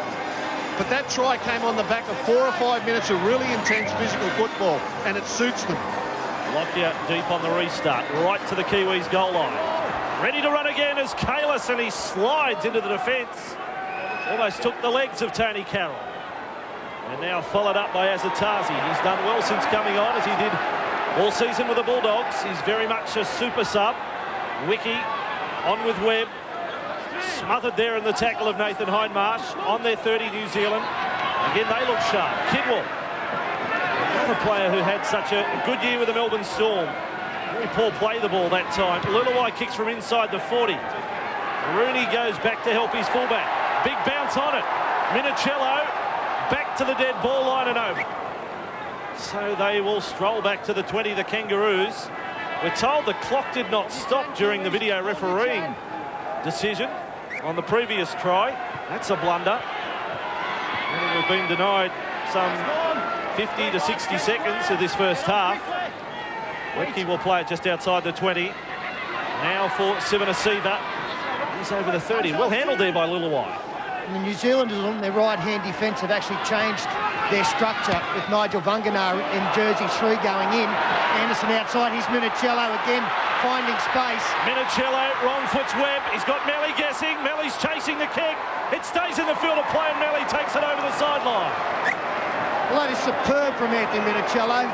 But that try came on the back of 4 or 5 minutes of really intense physical football, and it suits them. Lockyer deep on the restart, right to the Kiwis' goal line. Ready to run again as Cayless, and he slides into the defence. Almost took the legs of Tony Carroll. And now followed up by Asotasi. He's done well since coming on, as he did all season with the Bulldogs. He's very much a super sub. Wiki on with Webb. Smothered there in the tackle of Nathan Hindmarsh. On their 30, New Zealand. Again, they look sharp. Kidwell, another player who had such a good year with the Melbourne Storm. Very poor play the ball that time. Leuluai kicks from inside the 40. Rooney goes back to help his fullback. Big bounce on it. Minichiello back to the dead ball line and over. So they will stroll back to the 20, the Kangaroos. We're told the clock did not stop during the video refereeing decision on the previous try. That's a blunder. And we've been denied some 50 to 60 seconds of this first half. Webcke will play it just outside the 20. Now for Sivanasiva. He's over the 30. Well handled there by Leuluai. And the New Zealanders on their right-hand defence have actually changed their structure with Nigel Vagana in jersey 3 going in. Anderson outside, he's Minichiello again, finding space. Minichiello, wrong foot's Webb. He's got Meli guessing. Meli's chasing the kick. It stays in the field of play and Meli takes it over the sideline. Well, that is superb from Anthony Minichiello.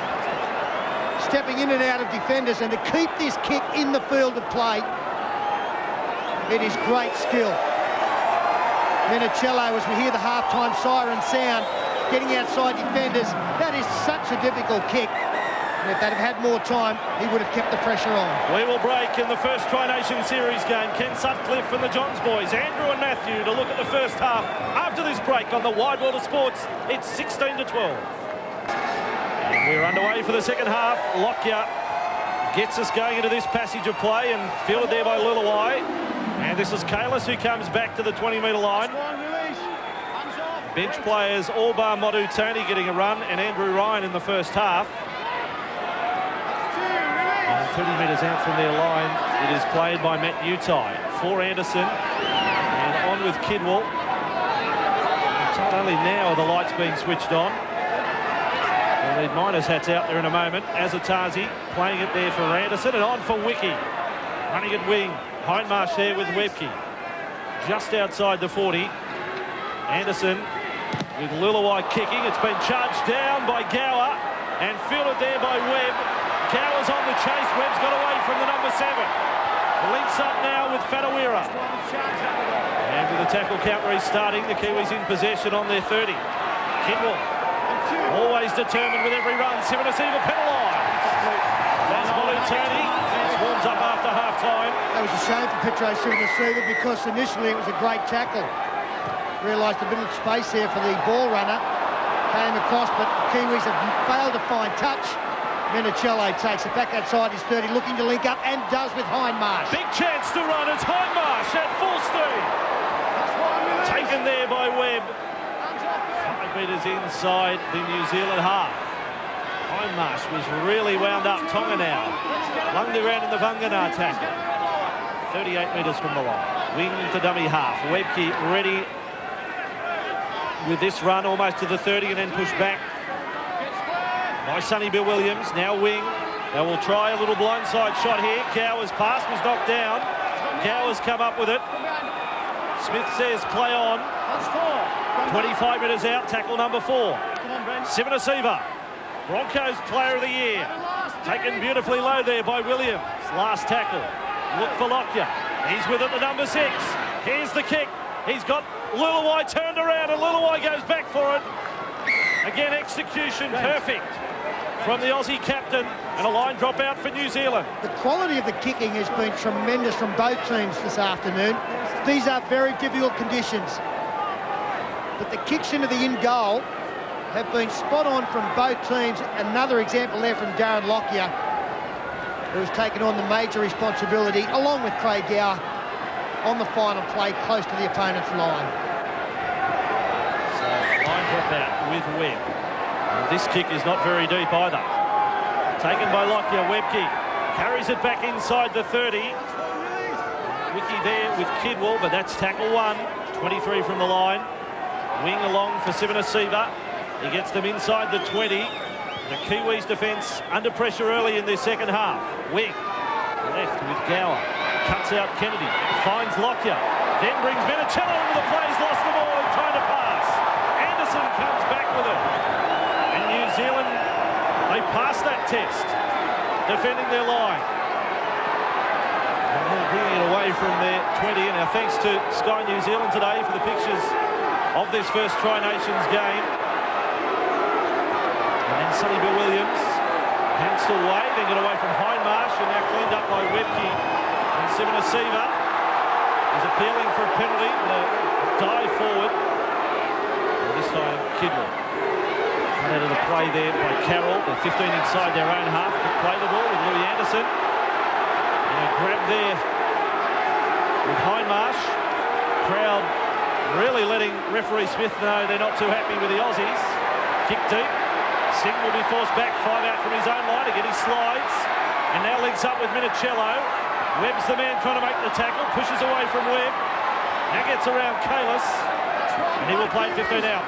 Stepping in and out of defenders, and to keep this kick in the field of play, it is great skill. Minichiello, as we hear the half-time siren sound, getting outside defenders, that is such a difficult kick. And if they'd have had more time, he would have kept the pressure on. We will break in the first Tri-Nation Series game. Ken Sutcliffe and the Johns boys, Andrew and Matthew, to look at the first half. After this break on the Wide World of Sports, it's 16-12. And we're underway for the second half. Lockyer gets us going into this passage of play and fielded there by Leuluai. And this is Cayless who comes back to the 20-metre line. Bench players, all bar Motu Tony getting a run, and Andrew Ryan in the first half. And 30 metres out from their line, it is played by Matt Utai for Anderson. And on with Kidwell. Not only now are the lights being switched on. We'll need miners hats out there in a moment. Asotasi playing it there for Anderson, and on for Wiki. Running at wing. Hindmarsh there with Webcke. Just outside the 40. Anderson with Leuluai kicking. It's been charged down by Gower and fielded there by Webb. Gower's on the chase. Webb's got away from the number 7. Links up now with Whatuira. And with the tackle count restarting, the Kiwis in possession on their 30. Kidwell always determined with every run. Sivanasiva penalised. That's Motu Tony. Warms up after half-time. That was a shame for Petro Sivanasiva because initially it was a great tackle. Realised a bit of space there for the ball runner. Came across, but the Kiwis have failed to find touch. Minichiello takes it back outside his 30, looking to link up, and does with Hindmarsh. Big chance to run. It's Hindmarsh at full steam. Taken there by Webb. 5 metres inside the New Zealand half. Hindmarsh was really wound up. Tonga now. Lunged around in the Vagana tackle. 38 metres from the line. Wing to dummy half. Webcke ready with this run almost to the 30 and then pushed back by Sonny Bill Williams. Now wing. They will try a little blindside shot here. Gower's pass was knocked down. Gower's come up with it. Smith says play on. 25 metres out. Tackle number 4. Sivanasiva. Broncos player of the year. Taken beautifully low there by Williams. Last tackle. Look for Lockyer. He's with it, the number 6. Here's the kick. He's got Leuluai turned around and Leuluai goes back for it. Again, execution perfect from the Aussie captain, and a line drop out for New Zealand. The quality of the kicking has been tremendous from both teams this afternoon. These are very difficult conditions. But the kicks into the in goal have been spot on from both teams. Another example there from Darren Lockyer, who has taken on the major responsibility, along with Craig Gower, on the final play close to the opponent's line. So line drop out with Webb. And this kick is not very deep either. Taken by Lockyer. Webcke carries it back inside the 30. Wiki there with Kidwell, but that's tackle 1. 23 from the line. Wing along for Sivanasiva. He gets them inside the 20. The Kiwis' defence under pressure early in their second half. Wing left with Gower. Cuts out Kennedy. Finds Lockyer. Then brings Minichiello into the play. He's lost the ball and trying to pass. Anderson comes back with it. And New Zealand, they passed that test, defending their line. And they're bringing it away from their 20. And our thanks to Sky New Zealand today for the pictures of this first Tri-Nations game. And then Sonny Bill Williams hands away, then get away from Hindmarsh, and now cleaned up by Webcke. And Sivanasiva is appealing for a penalty and a dive forward. And this time Kidwell. Out of the play there by Carroll. They're 15 inside their own half. Play the ball with Louis Anderson. And a grab there with Hindmarsh. Crowd really letting referee Smith know they're not too happy with the Aussies. Kick deep. Singh will be forced back, 5 out from his own line. Again he slides. And now links up with Minichiello. Webb's the man trying to make the tackle. Pushes away from Webb. Now gets around Cayless. And he will play 15 out.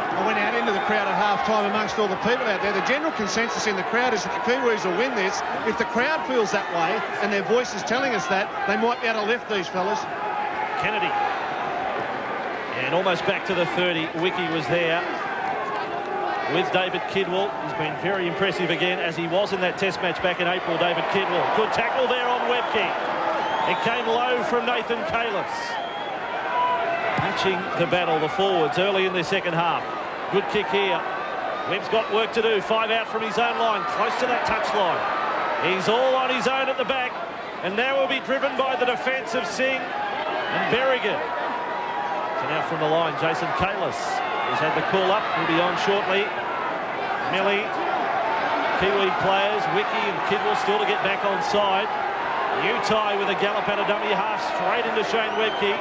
I went out into the crowd at half-time amongst all the people out there. The general consensus in the crowd is that the Kiwis will win this. If the crowd feels that way and their voice is telling us that, they might be able to lift these fellas. Kennedy. And almost back to the 30. Wiki was there with David Kidwell. He's been very impressive again, as he was in that test match back in April, David Kidwell. Good tackle there on Webcke. It came low from Nathan Cayless. Matching the battle, the forwards, early in their second half. Good kick here. Webb's got work to do. 5 out from his own line, close to that touchline. He's all on his own at the back, and now will be driven by the defence of Singh and Berrigan. So now from the line, Jason Cayless has had the call up. He'll be on shortly. Meli, Kiwi players, Wiki and Kidwell still to get back on side. Utai with a gallop out of dummy half, straight into Shane Webcke.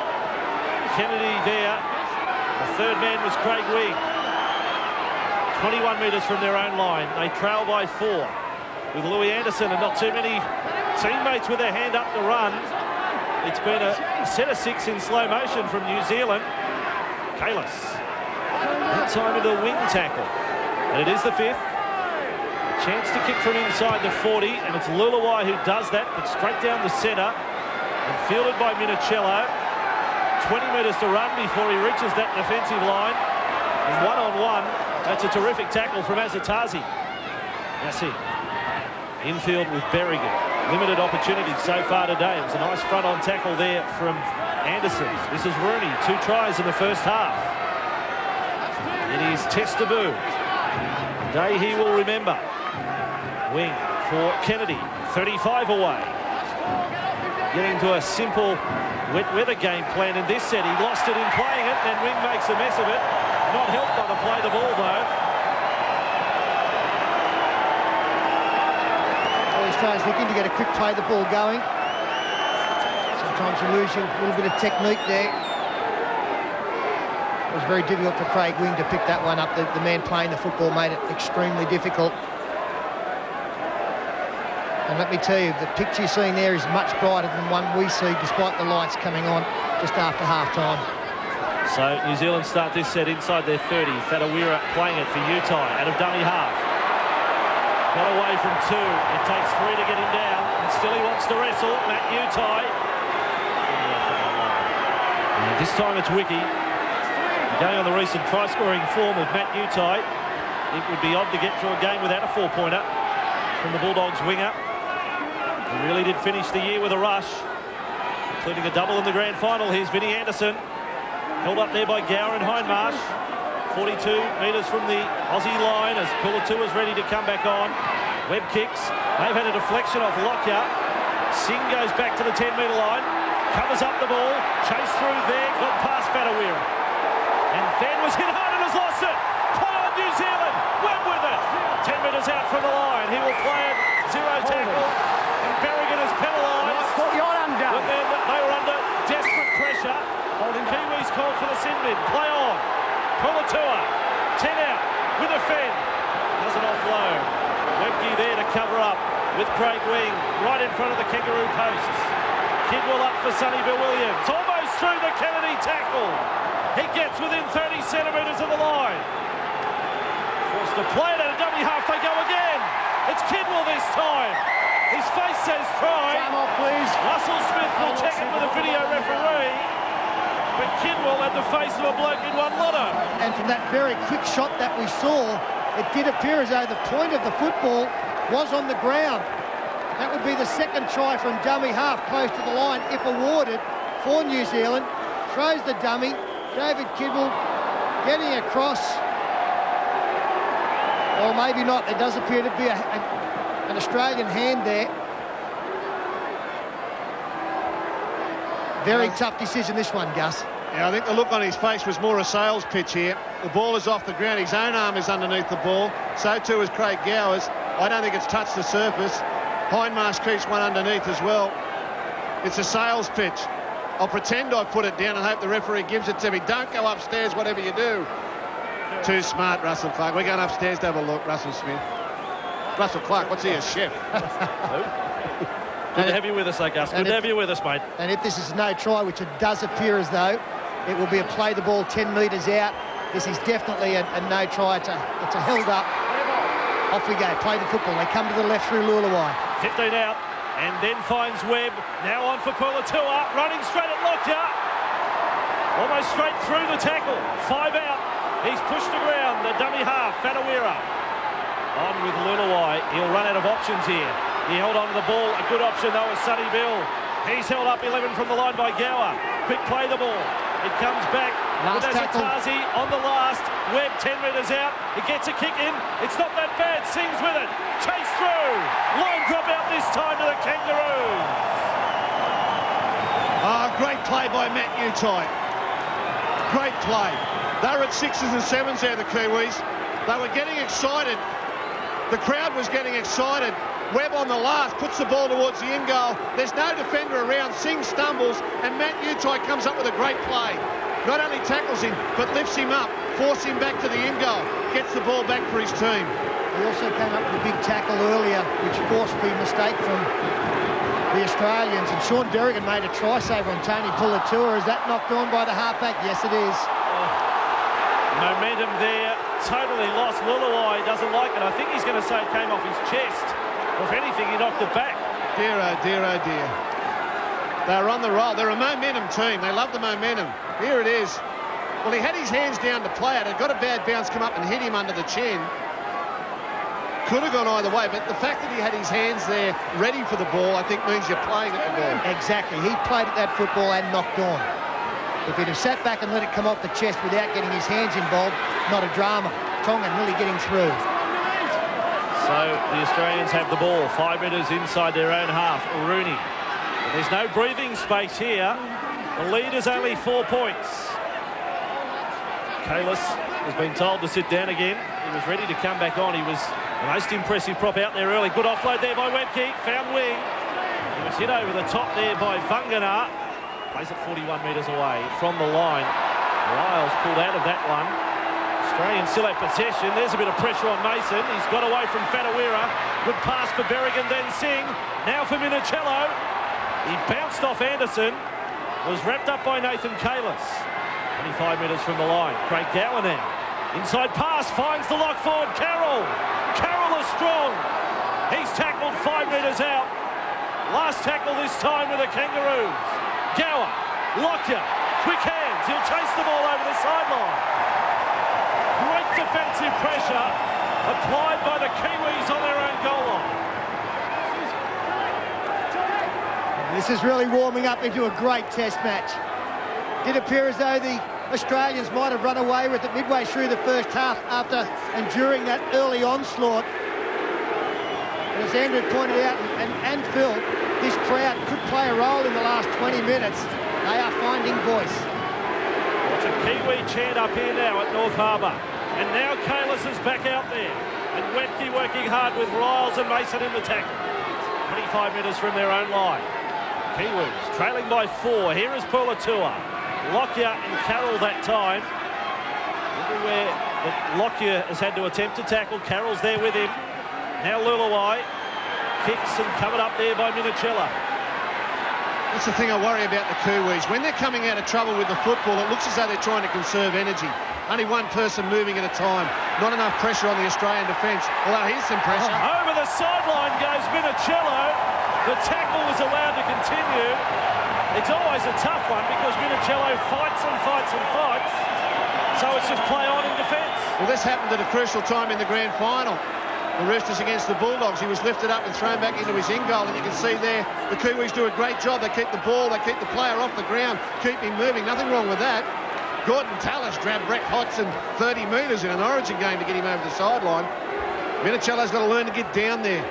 Kennedy there. The third man was Craig Wing. 21 metres from their own line. They trail by 4 with Louis Anderson and not too many teammates with their hand up to run. It's been a set of 6 in slow motion from New Zealand. Cayless. That time into a wing tackle. And it is the 5th. A chance to kick from inside the 40, and it's Leuluai who does that, but straight down the centre and fielded by Minichiello. 20 metres to run before he reaches that defensive line. And one-on-one, that's a terrific tackle from Asotasi. That's it. Infield with Berrigan. Limited opportunities so far today. It was a nice front-on tackle there from Anderson. This is Rooney, 2 tries in the first half. It is test debut. Day he will remember. Wing for Kennedy, 35 away. Getting to a simple wet weather game plan in this set. He lost it in playing it, and Wing makes a mess of it. Not helped by the play the ball, though. All Australians looking to get a quick play the ball going. Sometimes you lose a little bit of technique there. It was very difficult for Craig Wing to pick that one up. The man playing the football made it extremely difficult. And let me tell you, the picture you're seeing there is much brighter than one we see, despite the lights coming on just after half-time. So New Zealand start this set inside their 30. Whatuira playing it for Utai out of dummy half. Got away from 2. It takes 3 to get him down, and still he wants to wrestle. Matt Utai. And this time it's Wiki. Going on the recent try-scoring form of Matt Utai, it would be odd to get through a game without a 4-pointer from the Bulldogs winger. He really did finish the year with a rush, including a double in the grand final. Here's Vinnie Anderson, held up there by Gower and Hindmarsh. 42 metres from the Aussie line as Puletua is ready to come back on. Webb kicks. They've had a deflection off Lockyer. Singh goes back to the 10-metre line, covers up the ball, chased through there, got past Whatuira. And then was hit hard and has lost it. Play on New Zealand. Webb with it. 10 metres out from the line. He will play it. Zero tackle. And Berrigan is penalised. But then they were under desperate pressure. The Kiwis called for the sin bin. Play on. Puletua. 10 out with a fend. Doesn't offload. Webcke there to cover up with Craig Wing right in front of the Kangaroo posts. Kidwell up for Sonny Williams. Almost through the Kennedy tackle. He gets within 30 centimetres of the line. Forced to play it at a dummy half. They go again. It's Kidwell this time. His face says try. Time off, please. Russell Smith will check it with a video referee. But Kidwell had the face of a bloke in one lotto. And from that very quick shot that we saw, it did appear as though the point of the football was on the ground. That would be the second try from dummy half close to the line if awarded for New Zealand. Throws the dummy. David Kidwell getting across. Or maybe not. There does appear to be an Australian hand there. Very tough decision, this one, Gus. Yeah, I think the look on his face was more a sales pitch here. The ball is off the ground. His own arm is underneath the ball. So too is Craig Gower's. I don't think it's touched the surface. Hindmarsh keeps one underneath as well. It's a sales pitch. I'll pretend I put it down and hope the referee gives it to me. Don't go upstairs, whatever you do. Too smart, Russell Clark. We're going upstairs to have a look, Russell Smith. Russell Clark, what's he, a chef? Good to have you with us, Gus. Good to have you with us, mate. And if this is no try, which it does appear as though, it will be a play the ball 10 metres out. This is definitely a no try. It's a held up. Off we go. Play the football. They come to the left through Leuluai. 15 out. And then finds Webb. Now on for Puletua. Running straight at Lockyer. Almost straight through the tackle. 5 out. He's pushed to ground. The dummy half, Whatuira. On with Leuluai. He'll run out of options here. He held on to the ball. A good option, though, is Sonny Bill. He's held up 11 from the line by Gower. Quick play the ball. It comes back with Asotasi on the last. Webb 10 metres out. He gets a kick in. It's not that bad. Sings with it. Chase through. Line drop out this time to the Kangaroos. Great play by Matt Utai. Great play. They were at 6s and 7s there, the Kiwis. They were getting excited. The crowd was getting excited. Webb on the last puts the ball towards the in goal. There's no defender around. Singh stumbles, and Matt Utai comes up with a great play. Not only tackles him, but lifts him up, forces him back to the in goal, gets the ball back for his team. He also came up with a big tackle earlier, which forced the mistake from the Australians. And Shaun Berrigan made a try saver on Tony Puletua. Is that knocked on by the halfback? Yes, it is. Momentum there. Totally lost. Leuluai doesn't like it. I think he's going to say it came off his chest. Or if anything, he knocked it back. Dear, oh dear, oh dear. They're on the roll. They're a momentum team. They love the momentum. Here it is. Well, he had his hands down to play it. It got a bad bounce, come up and hit him under the chin. Could have gone either way, but the fact that he had his hands there ready for the ball, I think means you're playing at the ball. Exactly. He played at that football and knocked on. If he'd have sat back and let it come off the chest without getting his hands involved, not a drama. Tonga nearly getting through. So the Australians have the ball 5 metres inside their own half. Rooney. But there's no breathing space here. The lead is only 4 points. Cayless has been told to sit down again. He was ready to come back on. He was the most impressive prop out there early. Good offload there by Webcke. Found Wing. He was hit over the top there by Vagana. Plays it 41 metres away from the line. Ryles pulled out of that one. Australians still have possession. There's a bit of pressure on Mason. He's got away from Whatuira. Good pass for Berrigan, then Singh. Now for Minichiello. He bounced off Anderson. Was wrapped up by Nathan Cayless. 25 metres from the line. Craig Gower now. Inside pass finds the lock forward. Carroll is strong. He's tackled 5 metres out. Last tackle this time with the Kangaroos. Gower, Lockyer, quick hands. He'll chase the ball over the sideline. Great defensive pressure applied by the Kiwis on their own goal line. This is really warming up into a great test match. Did appear as though the Australians might have run away with it midway through the first half after enduring that early onslaught. And as Andrew pointed out and Phil, this crowd could play a role in the last 20 minutes. They are finding voice. It's a Kiwi chant up here now at North Harbour. And now Cayless is back out there. And Webcke working hard with Ryles and Mason in the tackle. 25 metres from their own line. Kiwis trailing by 4. Here is Puletua. Lockyer and Carroll that time. Everywhere that Lockyer has had to attempt to tackle, Carroll's there with him. Now Leuluai kicks and covered up there by Minichiello. That's the thing I worry about the Kiwis. When they're coming out of trouble with the football, it looks as though they're trying to conserve energy. Only one person moving at a time. Not enough pressure on the Australian defence. Although here's some pressure. Over the sideline goes Minichiello. The tackle was allowed to continue. It's always a tough one because Minichiello fights and fights and fights. So it's just play on in defence. Well, this happened at a crucial time in the grand final. The Roosters against the Bulldogs. He was lifted up and thrown back into his in goal, and you can see there the Kiwis do a great job. They keep the ball, they keep the player off the ground, keep him moving. Nothing wrong with that. Gordon Tallis grabbed Brett Hodgson 30 metres in an Origin game to get him over the sideline. Minichiello's got to learn to get down there.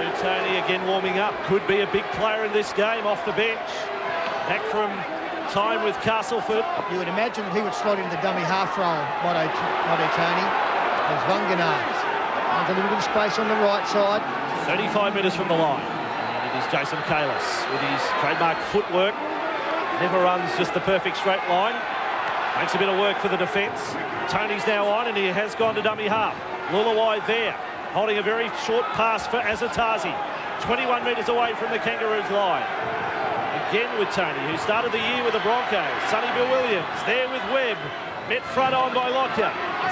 Utai again warming up. Could be a big player in this game off the bench. Back from time with Castleford. You would imagine that he would slot into the dummy half role, Motu. There's Vagana. There's a little bit of space on the right side. 35 metres from the line. And it is Jason Cayless with his trademark footwork. Never runs just the perfect straight line. Makes a bit of work for the defence. Tony's now on and he has gone to dummy half. Leuluai there, holding a very short pass for Asotasi. 21 metres away from the Kangaroos line. Again with Tony, who started the year with the Broncos. Sonny Williams there with Webb. Met front on by Lockyer.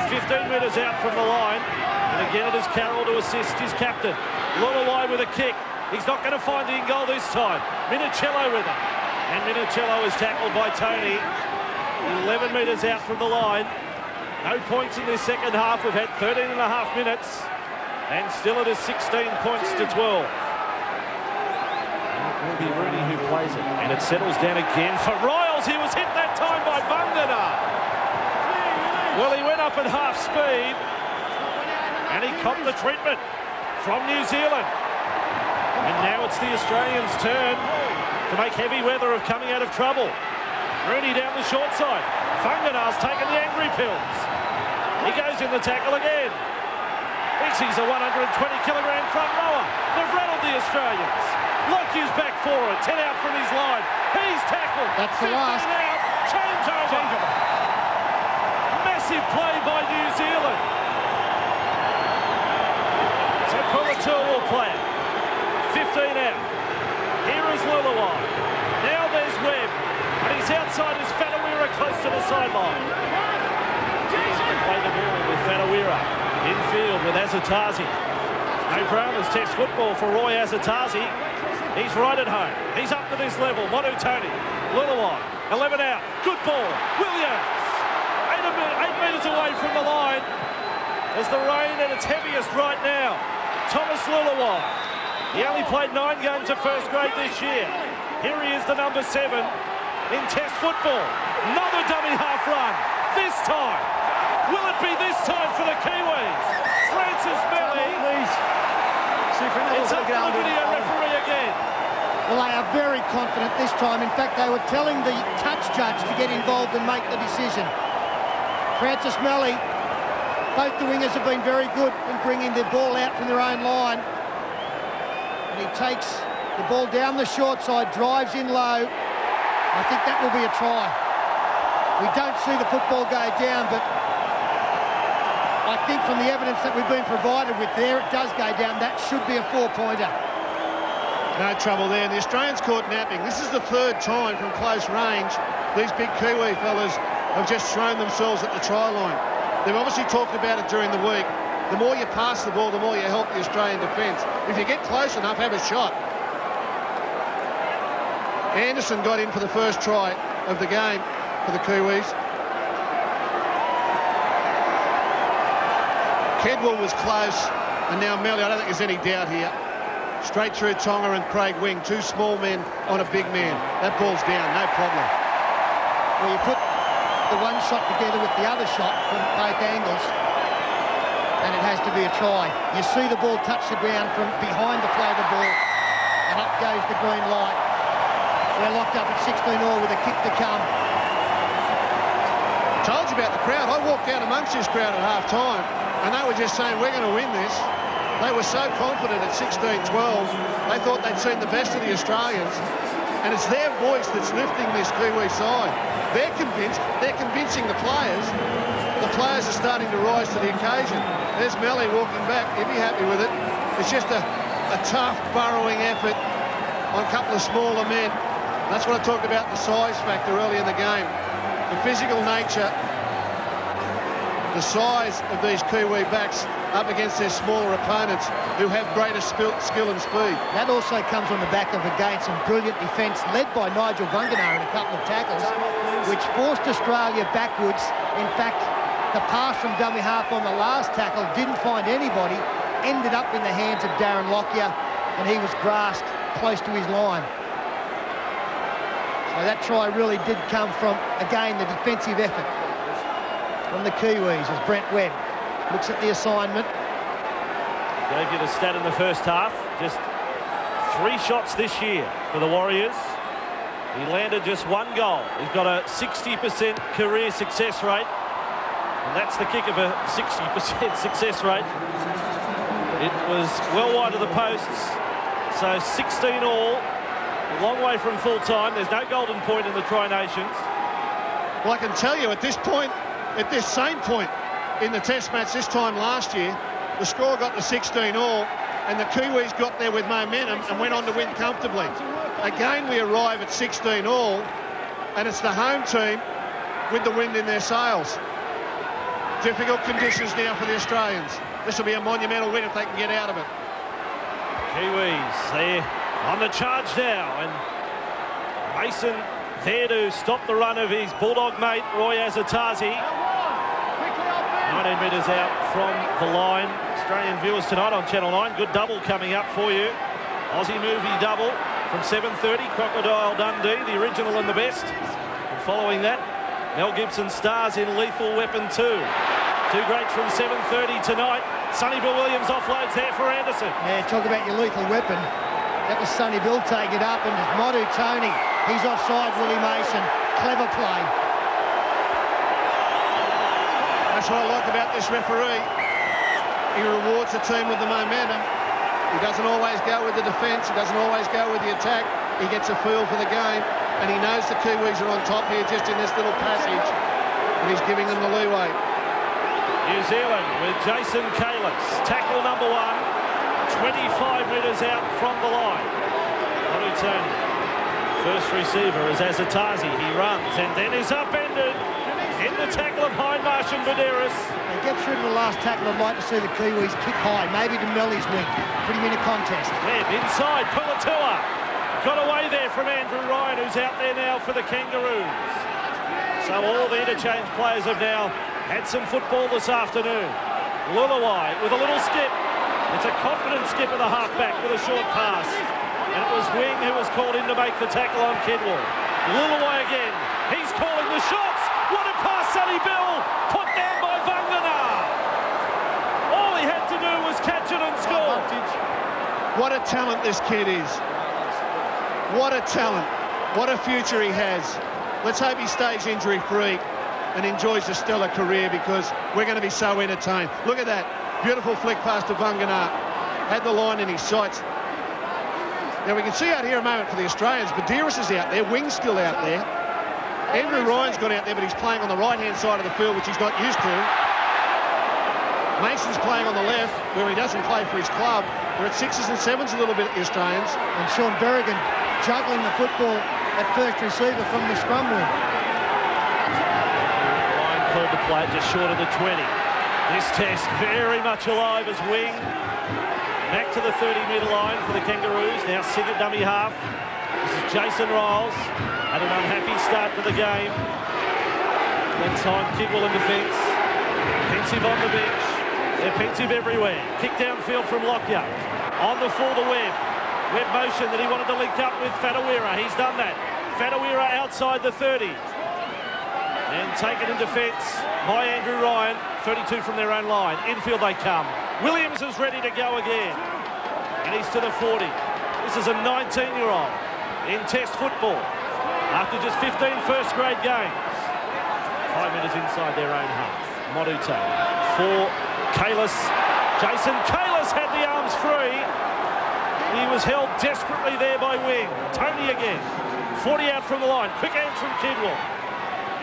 15 metres out from the line. And again it is Carroll to assist his captain. Leuluai with a kick. He's not going to find the in-goal this time. Minichiello with it. And Minichiello is tackled by Tony. 11 metres out from the line. No points in this second half. We've had 13 and a half minutes. And still it is 16 points to 12. It will be Rooney who plays it. And it settles down again for Ryles. He was hit that time by Vagana. Well, he went up at half speed. And he copped the treatment from New Zealand. And now it's the Australians' turn to make heavy weather of coming out of trouble. Rooney down the short side. Vagana's taken the angry pills. He goes in the tackle again. Thinks he's a 120-kilogram front rower. They've rattled the Australians. Lockyer's back for it. 10 out from his line. He's tackled. That's the last. Out. Change over. Massive play by New Zealand. So Puletua will play it. 15 out. Here is Leuluai. Now there's Webb. And he's outside as Whatuira close to the sideline. Play the ball with Whatuira. Infield with Asotasi. No dramas, test football for Roy Asotasi. He's right at home. He's up to this level. Motu Tony. Leuluai. 11 out. Good ball. Williams. 8 metres away from the line. As the rain at its heaviest right now. Thomas Leuluai. He only played 9 games at first grade this year. Here he is, the number 7 in test football. Another dummy half run. This time. Will it be this time for the Kiwis? Francis Meli. It's up to the video referee again. Well, they are very confident this time. In fact, they were telling the touch judge to get involved and make the decision. Francis Meli, both the wingers have been very good in bringing the ball out from their own line. And he takes the ball down the short side, drives in low. I think that will be a try. We don't see the football go down, but I think from the evidence that we've been provided with there, it does go down. That should be a 4-pointer. No trouble there. The Australians caught napping. This is the 3rd time from close range these big Kiwi fellas have just thrown themselves at the try line. They've obviously talked about it during the week. The more you pass the ball, the more you help the Australian defence. If you get close enough, have a shot. Anderson got in for the first try of the game for the Kiwis. Kidwell was close, and now Meli, I don't think there's any doubt here. Straight through Tonga and Craig Wing, 2 small men on a big man. That ball's down, no problem. Well, you put the one shot together with the other shot from both angles, and it has to be a try. You see the ball touch the ground from behind the play of the ball, and up goes the green light. We're locked up at 16-all with a kick to come. told you about the crowd. I walked out amongst this crowd at half-time, and they were just saying, we're going to win this. They were so confident at 16-12. They thought they'd seen the best of the Australians, and it's their voice that's lifting this Kiwi side. They're convinced. They're convincing the players. The players are starting to rise to the occasion. There's Meli walking back. He'd be happy with it. It's just a tough, burrowing effort on a couple of smaller men. That's what I talked about, the size factor early in the game. The physical nature, the size of these Kiwi backs up against their smaller opponents who have greater skill and speed. That also comes on the back of, again, some brilliant defence led by Nigel Vagana in a couple of tackles, which forced Australia backwards. In fact, the pass from dummy half on the last tackle didn't find anybody, ended up in the hands of Darren Lockyer, and he was grasped close to his line. So that try really did come from, again, the defensive effort from the Kiwis as Brent Webb looks at the assignment. Gave you the stat in the first half. Just 3 shots this year for the Warriors. He landed just 1 goal. He's got a 60% career success rate. And that's the kick of a 60% success rate. It was well wide of the posts. So 16 all. A long way from full time. There's no golden point in the Tri-Nations. Well, I can tell you at this point, at this same point in the Test match this time last year, the score got to 16 all, and the Kiwis got there with momentum and went on to win comfortably. Again, we arrive at 16 all, and it's the home team with the wind in their sails. Difficult conditions now for the Australians. This will be a monumental win if they can get out of it. Kiwis, they're on the charge now, and Mason there to stop the run of his Bulldog mate, Roy Asotasi. 19 metres out from the line. Australian viewers tonight on Channel 9. Good double coming up for you. Aussie movie double from 7:30. Crocodile Dundee, the original and the best. And following that, Mel Gibson stars in Lethal Weapon 2. 2 greats from 7:30 tonight. Sonny Bill Williams offloads there for Anderson. Yeah, talk about your lethal weapon. That was Sonny Bill taking it up, and it's Motu Tony. He's offside, Willie Mason. Clever play. That's what I like about this referee. He rewards the team with the momentum. He doesn't always go with the defence. He doesn't always go with the attack. He gets a feel for the game, and he knows the Kiwis are on top here just in this little passage, and he's giving them the leeway. New Zealand with Jason Cayless. Tackle number 1. 25 metres out from the line. Motu Tony. First receiver is Asotasi. He runs and then is upended in the tackle of Hindmarsh and Buderus. They get through to the last tackle. I'd like to see the Kiwis kick high, maybe to Meli's wing. Put him in a contest. Webb inside. Puletua. Got away there from Andrew Ryan, who's out there now for the Kangaroos. So all the Interchange players have now had some football this afternoon. Leuluai with a little skip. It's a confident skip of the halfback with a short pass. And it was Wing who was called in to make the tackle on Kidwell. Leuluai again. He's calling the shots. What a pass, Sonny Bill. Put down by Vagana. All he had to do was catch it and score. What a talent this kid is. What a talent. What a future he has. Let's hope he stays injury-free and enjoys a stellar career, because we're going to be so entertained. Look at that. Beautiful flick pass to Vagana. Had the line in his sights. Now we can see out here a moment for the Australians. Buderus is out there. Wing's still out there. Andrew Ryan's gone out there, but he's playing on the right-hand side of the field, which he's not used to. Mason's playing on the left, where he doesn't play for his club. We're at 6s and 7s a little bit at the Australians. And Shaun Berrigan juggling the football at first receiver from the scrum room. Ryan called the play just short of the 20. This test very much alive as Wing. Back to the 30-metre line for the Kangaroos. Now sit at dummy half. This is Jason Ryles. Had an unhappy start to the game. That time Kidwell in defence. Pensive on the bench. They're pensive everywhere. Kick downfield from Lockyer. On the full to Webb. Webb motion that he wanted to link up with Whatuira. He's done that. Whatuira outside the 30. And taken in defence by Andrew Ryan. 32 from their own line. Infield they come. Williams is ready to go again. And he's to the 40. This is a 19-year-old in Test football after just 15 first-grade games. 5 metres inside their own half. Motu for Cayless. Jason Cayless had the arms free. He was held desperately there by Wing. Tony again. 40 out from the line. Quick hands from Kidwell.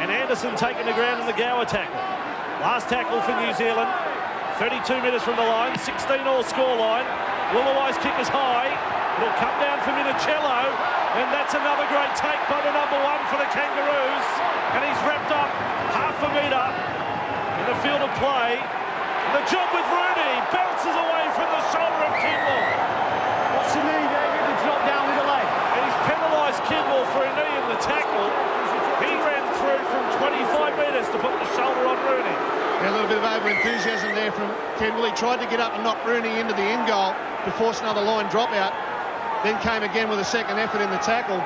And Anderson taking the ground in the Gower tackle. Last tackle for New Zealand. 32 metres from the line. 16-all scoreline. Leuluai's kick is high. It'll come down for Minichiello. And that's another great take by the number 1 for the Kangaroos. And he's wrapped up half a metre in the field of play. And the job with Rooney bounces away from the shoulder of Kidwell. What's the knee, David? The drop down with the leg. And he's penalised Kidwell for a knee in the tackle. He ran through from 25 metres to put the shoulder on Rooney. Yeah, a little bit of over-enthusiasm there from Kidwell. He tried to get up and knock Rooney into the end goal to force another line dropout. Then came again with a second effort in the tackle.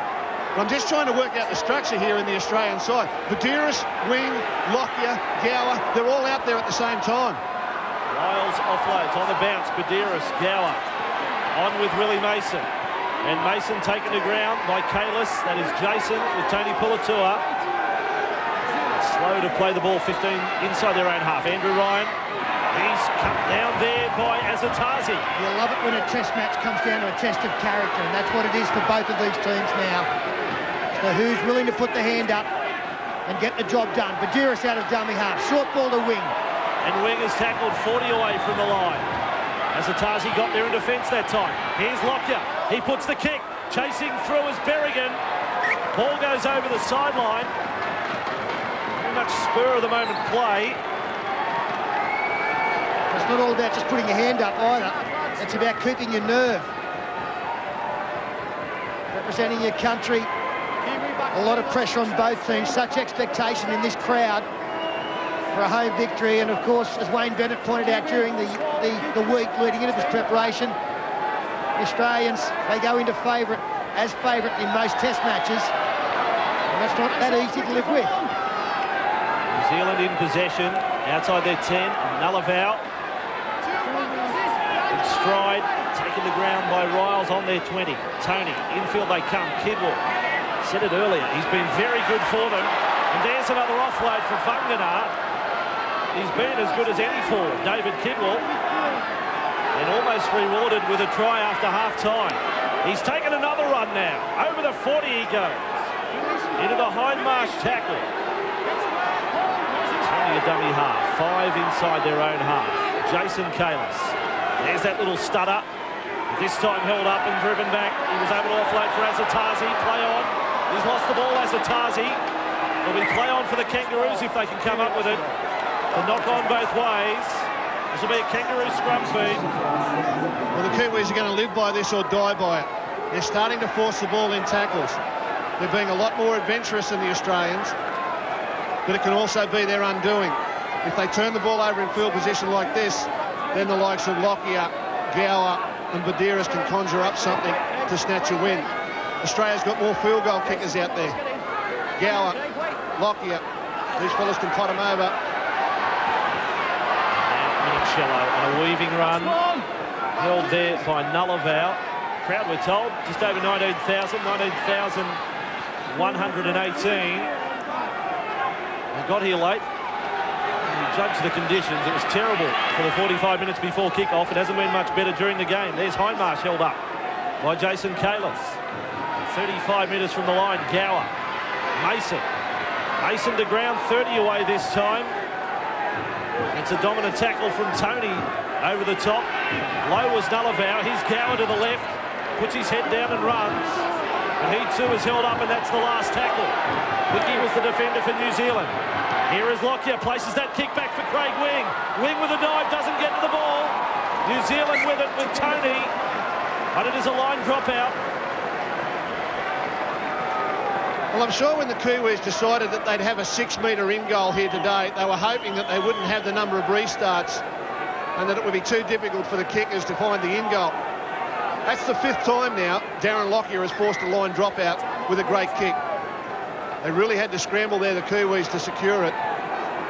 But I'm just trying to work out the structure here in the Australian side. Buderus, Wing, Lockyer, Gower, they're all out there at the same time. Ryles offloads on the bounce. Buderus, Gower on with Willie Mason. And Mason taken to ground by Cayless. That is Jason with Tony Puletua. Slow to play the ball 15 inside their own half. Andrew Ryan. He's cut down there by Asotasi. You'll love it when a test match comes down to a test of character, and that's what it is for both of these teams now. So who's willing to put the hand up and get the job done? Buderus out of dummy half. Short ball to Wing. And Wing is tackled 40 away from the line. Asotasi got there in defence that time. Here's Lockyer. He puts the kick. Chasing through is Berrigan. Ball goes over the sideline. Very much spur of the moment play. It's not all about just putting your hand up either. It's about keeping your nerve. Representing your country. A lot of pressure on both teams. Such expectation in this crowd for a home victory. And of course, as Wayne Bennett pointed out during the week leading into this preparation, the Australians, they go into favourite in most test matches. And that's not that easy to live with. New Zealand in possession. Outside their 10. Galuvao. In stride. Taken to ground by Ryles on their 20. Tony. Infield they come. Kidwell. Said it earlier. He's been very good for them. And there's another offload for Vagana. He's been as good as any forward, David Kidwell. And almost rewarded with a try after half-time. He's taken another run now. Over the 40 he goes. Into the hindmarch tackle. It's only a dummy half. 5 inside their own half. Jason Cayless. There's that little stutter. This time held up and driven back. He was able to offload for Asotasi. Play on. He's lost the ball, Asotasi. It'll be play on for the Kangaroos if they can come up with it. The knock on both ways. This will be a Kangaroo scrum feed. Well, the Kiwis are going to live by this or die by it. They're starting to force the ball in tackles. They're being a lot more adventurous than the Australians, but it can also be their undoing. If they turn the ball over in field position like this, then the likes of Lockyer, Gower and Buderus can conjure up something to snatch a win. Australia's got more field goal kickers out there. Gower, Lockyer, these fellas can pot them over. Minichiello on a weaving run, held there by Galuvao. Crowd, we're told, just over 19,000, 19,118. They got here late. You judge the conditions, it was terrible for the 45 minutes before kick-off. It hasn't been much better during the game. There's Hindmarsh held up by Jason Cayless. 35 metres from the line, Gower. Mason to ground, 30 away this time. It's a dominant tackle from Tony over the top. Low was Galuvao. Here's Gower to the left. Puts his head down and runs. And he too is held up, and that's the last tackle. Wiki was the defender for New Zealand. Here is Lockyer, places that kick back for Craig Wing. Wing with a dive, doesn't get to the ball. New Zealand with it with Tony. But it is a line dropout. Well, I'm sure when the Kiwis decided that they'd have a 6-metre in goal here today, they were hoping that they wouldn't have the number of restarts and that it would be too difficult for the kickers to find the in goal. That's the 5th time now Darren Lockyer has forced a line dropout with a great kick. They really had to scramble there, the Kiwis, to secure it.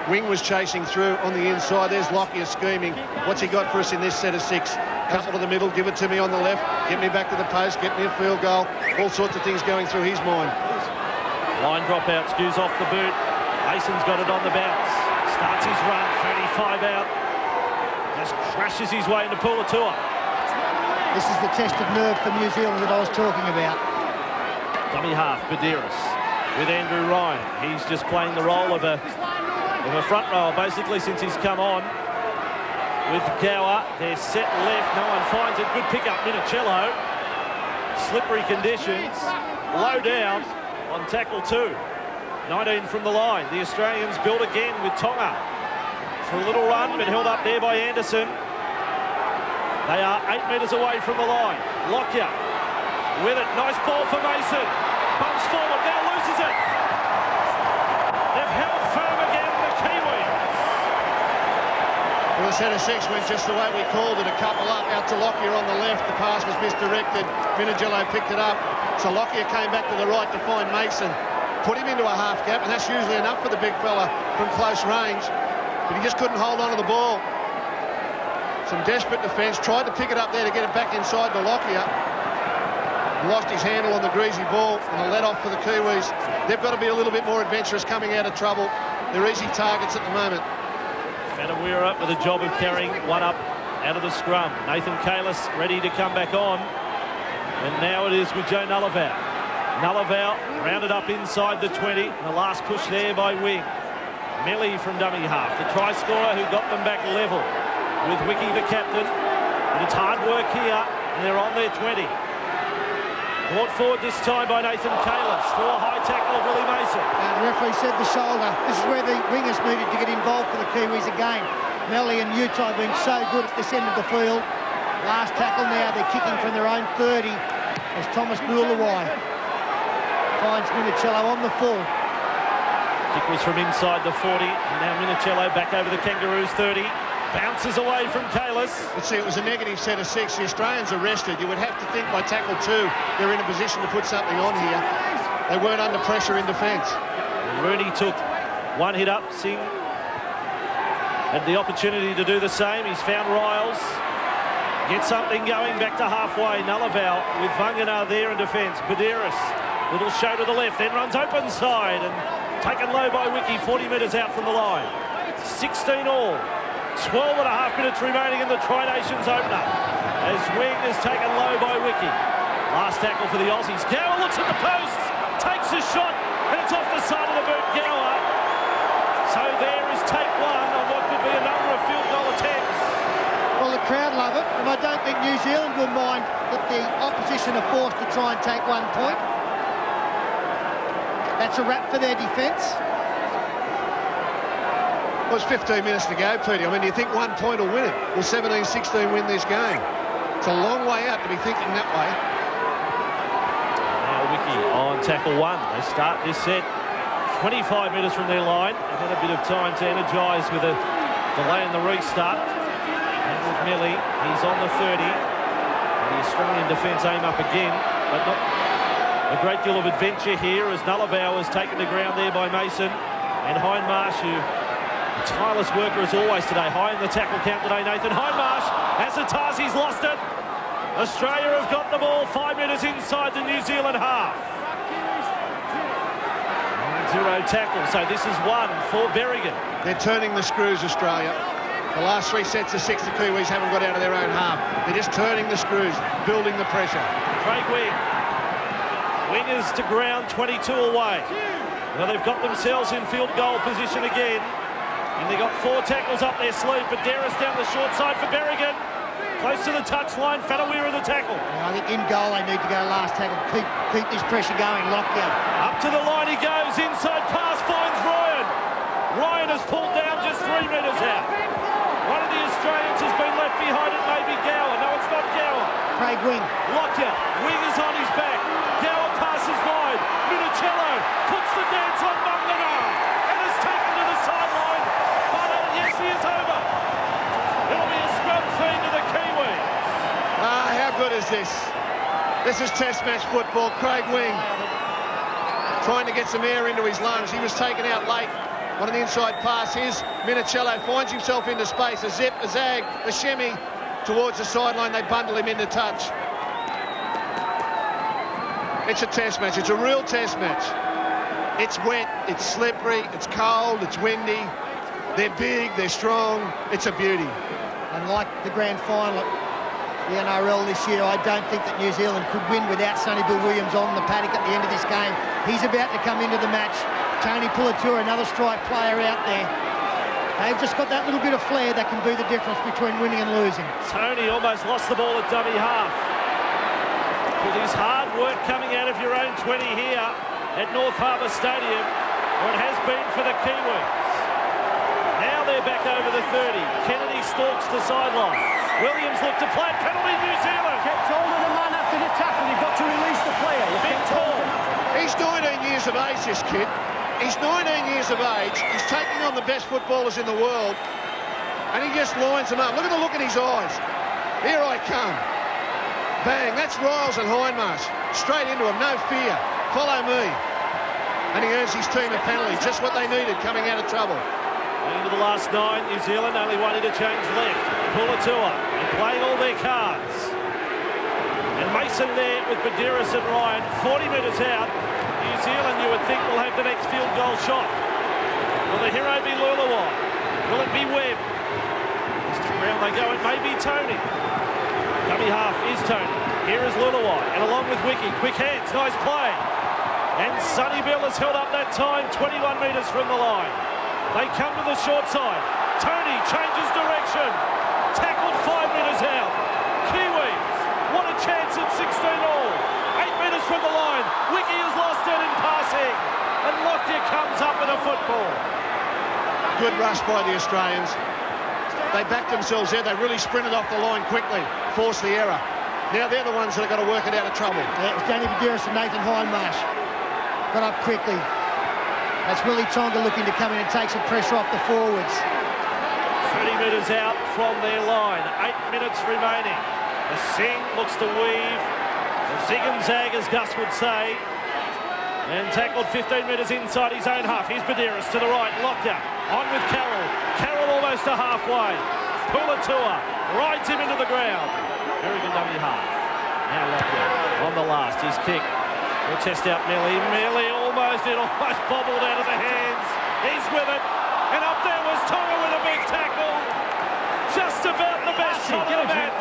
Wing was chasing through on the inside. There's Lockyer scheming. What's he got for us in this set of 6? Couple to the middle, give it to me on the left, get me back to the post, get me a field goal. All sorts of things going through his mind. Line dropout, skews off the boot. Mason's got it on the bounce. Starts his run, 35 out. Just crashes his way into Puletua. This is the test of nerve for New Zealand that I was talking about. Dummy half, Buderus with Andrew Ryan. He's just playing the role of a front rower, basically, since he's come on. With Gower, they're set left. No one finds it. Good pick up, Minichiello. Slippery conditions. Low down on tackle 2. 19 from the line. The Australians build again with Tonga. For a little run, but held up there by Anderson. They are 8 metres away from the line. Lockyer with it. Nice ball for Mason. Bumps forward, now loses it. They've held firm again, the Kiwis. Well, the set of 6 went just the way we called it. A couple up, out to Lockyer on the left. The pass was misdirected. Minichiello picked it up. So Lockyer came back to the right to find Mason. Put him into a half gap, and that's usually enough for the big fella from close range. But he just couldn't hold on to the ball. Some desperate defence. Tried to pick it up there to get it back inside to Lockyer. Lost his handle on the greasy ball, and a let off for the Kiwis. They've got to be a little bit more adventurous coming out of trouble. They're easy targets at the moment. Whatuira with a job of carrying one up out of the scrum. Nathan Cayless ready to come back on. And now it is with Joe Galuvao. Galuvao rounded up inside the 20. The last push there by Wing. Meli from dummy half. The try scorer who got them back level with Wiki the captain. And it's hard work here, and they're on their 20. Brought forward this time by Nathan Cayless for a high tackle of Willie Mason. The referee said the shoulder. This is where the wingers needed to get involved for the Kiwis again. Meli and Utai being so good at this end of the field. Last tackle now, they're kicking from their own 30 as Thomas Leuluai finds Minichiello on the full. Kick was from inside the 40, and now Minichiello back over the Kangaroos 30. Bounces away from Cayless. Let's see, it was a negative set of 6. The Australians arrested. You would have to think by tackle 2, they're in a position to put something on here. They weren't under pressure in defence. Rooney took one hit up. Singh had the opportunity to do the same. He's found Ryles. Get something going back to halfway. Galuvao with Vagana there in defence. Buderus, little show to the left, then runs open side and taken low by Wiki, 40 metres out from the line. 16 all. 12 and a half minutes remaining in the Tri-Nations opener as Wing is taken low by Wiki. Last tackle for the Aussies. Gower looks at the posts, takes a shot, and it's off the side of the boot. Gower. So there is take 1 on what could be a number of field goal attempts. Well, the crowd love it, and I don't think New Zealand will mind that the opposition are forced to try and take 1 point. That's a wrap for their defence. Well, it's 15 minutes to go, Petey. I mean, do you think 1 point will win it? Will 17-16 win this game? It's a long way out to be thinking that way. Now Wiki on tackle 1. They start this set 25 metres from their line. They've had a bit of time to energise with a delay in the restart. And with Meli, he's on the 30. And the Australian defence aim up again, but not a great deal of adventure here as Galuvao is taken to ground there by Mason. And Hindmarsh, who a tireless worker as always today. High in the tackle count today, Nathan Hindmarsh. Asotasi's lost it. Australia have got the ball 5 metres inside the New Zealand half. 0 tackle, so this is 1 for Berrigan. They're turning the screws, Australia. The last 3 sets of 6, the Kiwis haven't got out of their own half. They're just turning the screws, building the pressure. Craig Wing. Wingers to ground, 22 away. Well, they've got themselves in field goal position again. And they've got 4 tackles up their sleeve. Buderus down the short side for Berrigan. Close to the touchline, Whatuira the tackle. Yeah, I think in goal they need to go last tackle. Keep this pressure going, Lockyer. Up to the line he goes, inside pass finds Ryan. Ryan has pulled down just 3 metres out. One of the Australians has been left behind, it may be Gower. No, it's not Gower. Craig Wing. Lockyer, Wing is on his back. Gower passes wide. Minichiello puts the dance on Vagana and is taken to the sideline. But yes, he is over. It'll be a scrum feed to the Kiwis. How good is this? This is test match football. Craig Wing trying to get some air into his lungs. He was taken out late. One of the inside passes. Minichiello finds himself into space. A zip, a zag, a shimmy towards the sideline. They bundle him into touch. It's a test match. It's a real test match. It's wet, it's slippery, it's cold, it's windy. They're big, they're strong. It's a beauty. And like the grand final at the NRL this year, I don't think that New Zealand could win without Sonny Bill Williams on the paddock at the end of this game. He's about to come into the match. Tony Puletua, another strike player out there. They've just got that little bit of flair that can be the difference between winning and losing. Tony almost lost the ball at dummy half. With his hard work coming out of your own 20 here at North Harbour Stadium, where it has been for the Kiwis. Now they're back over the 30. Kennedy stalks the sideline. Williams looked to play it. Penalty New Zealand. Kept hold of the man after the tackle. You've got to release the player. Big call. He's 19 years of age, this kid. He's 19 years of age. He's taking on the best footballers in the world. And he just lines them up. Look at the look in his eyes. Here I come. Bang. That's Ryles and Hindmarsh. Straight into him. No fear. Follow me. And he earns his team a penalty. Just what they needed coming out of trouble. Into the last 9, New Zealand only one interchange left. Puletua and playing all their cards. And Mason there with Buderus and Ryan, 40 metres out. New Zealand, you would think, will have the next field goal shot. Will the hero be Leuluai? Will it be Webb? Round they go, it may be Tony. Dummy half is Tony. Here is Leuluai, and along with Wiki. Quick hands, nice play. And Sonny Bill has held up that time, 21 metres from the line. They come to the short side. Tony changes direction. Tackled 5 metres out. Kiwis, what a chance at 16 all. 8 metres from the line. Wiki has lost it in passing. And Lockyer comes up with a football. Good rush by the Australians. They backed themselves there. They really sprinted off the line quickly. Forced the error. Now they're the ones that are going to work it out of trouble. Yeah, it was Danny Buderus and Nathan Hindmarsh. Got up quickly. That's Willie Tonga looking to come in and take some pressure off the forwards. 30 metres out from their line. 8 minutes remaining. The Singh looks to weave. The zig and zag, as Gus would say. And tackled 15 metres inside his own half. Here's Buderus to the right. Lockyer on with Carroll. Carroll almost to halfway. Puletua rides him into the ground. Berrigan dummy half. Now Lockyer on the last. His kick. We'll test out Meli. Meli it almost bobbled out of the hands. He's with it. And up there was Tonga with a big tackle. Just about the best shot of the match.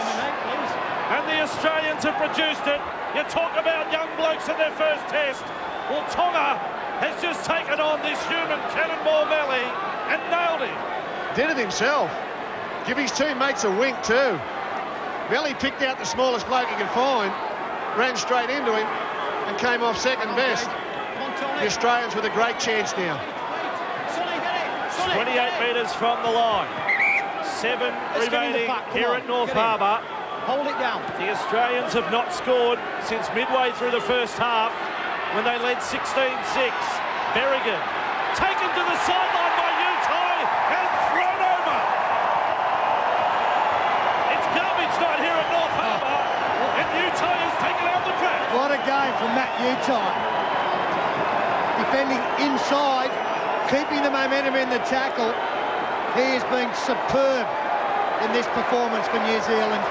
And the Australians have produced it. You talk about young blokes in their first test. Well, Tonga has just taken on this human cannonball Meli and nailed him. Did it himself. Give his teammates a wink too. Meli picked out the smallest bloke he could find, ran straight into him, and came off second best. The Australians with a great chance now. 28 metres from the line. 7 remaining here at North Harbour. Hold it down. The Australians have not scored since midway through the first half when they led 16-6. Berrigan taken to the sideline by Utai and thrown over. It's garbage night here at North Harbour and Utai has taken out the track. What a game from Matt Utai. Defending inside, keeping the momentum in the tackle. He has been superb in this performance for New Zealand.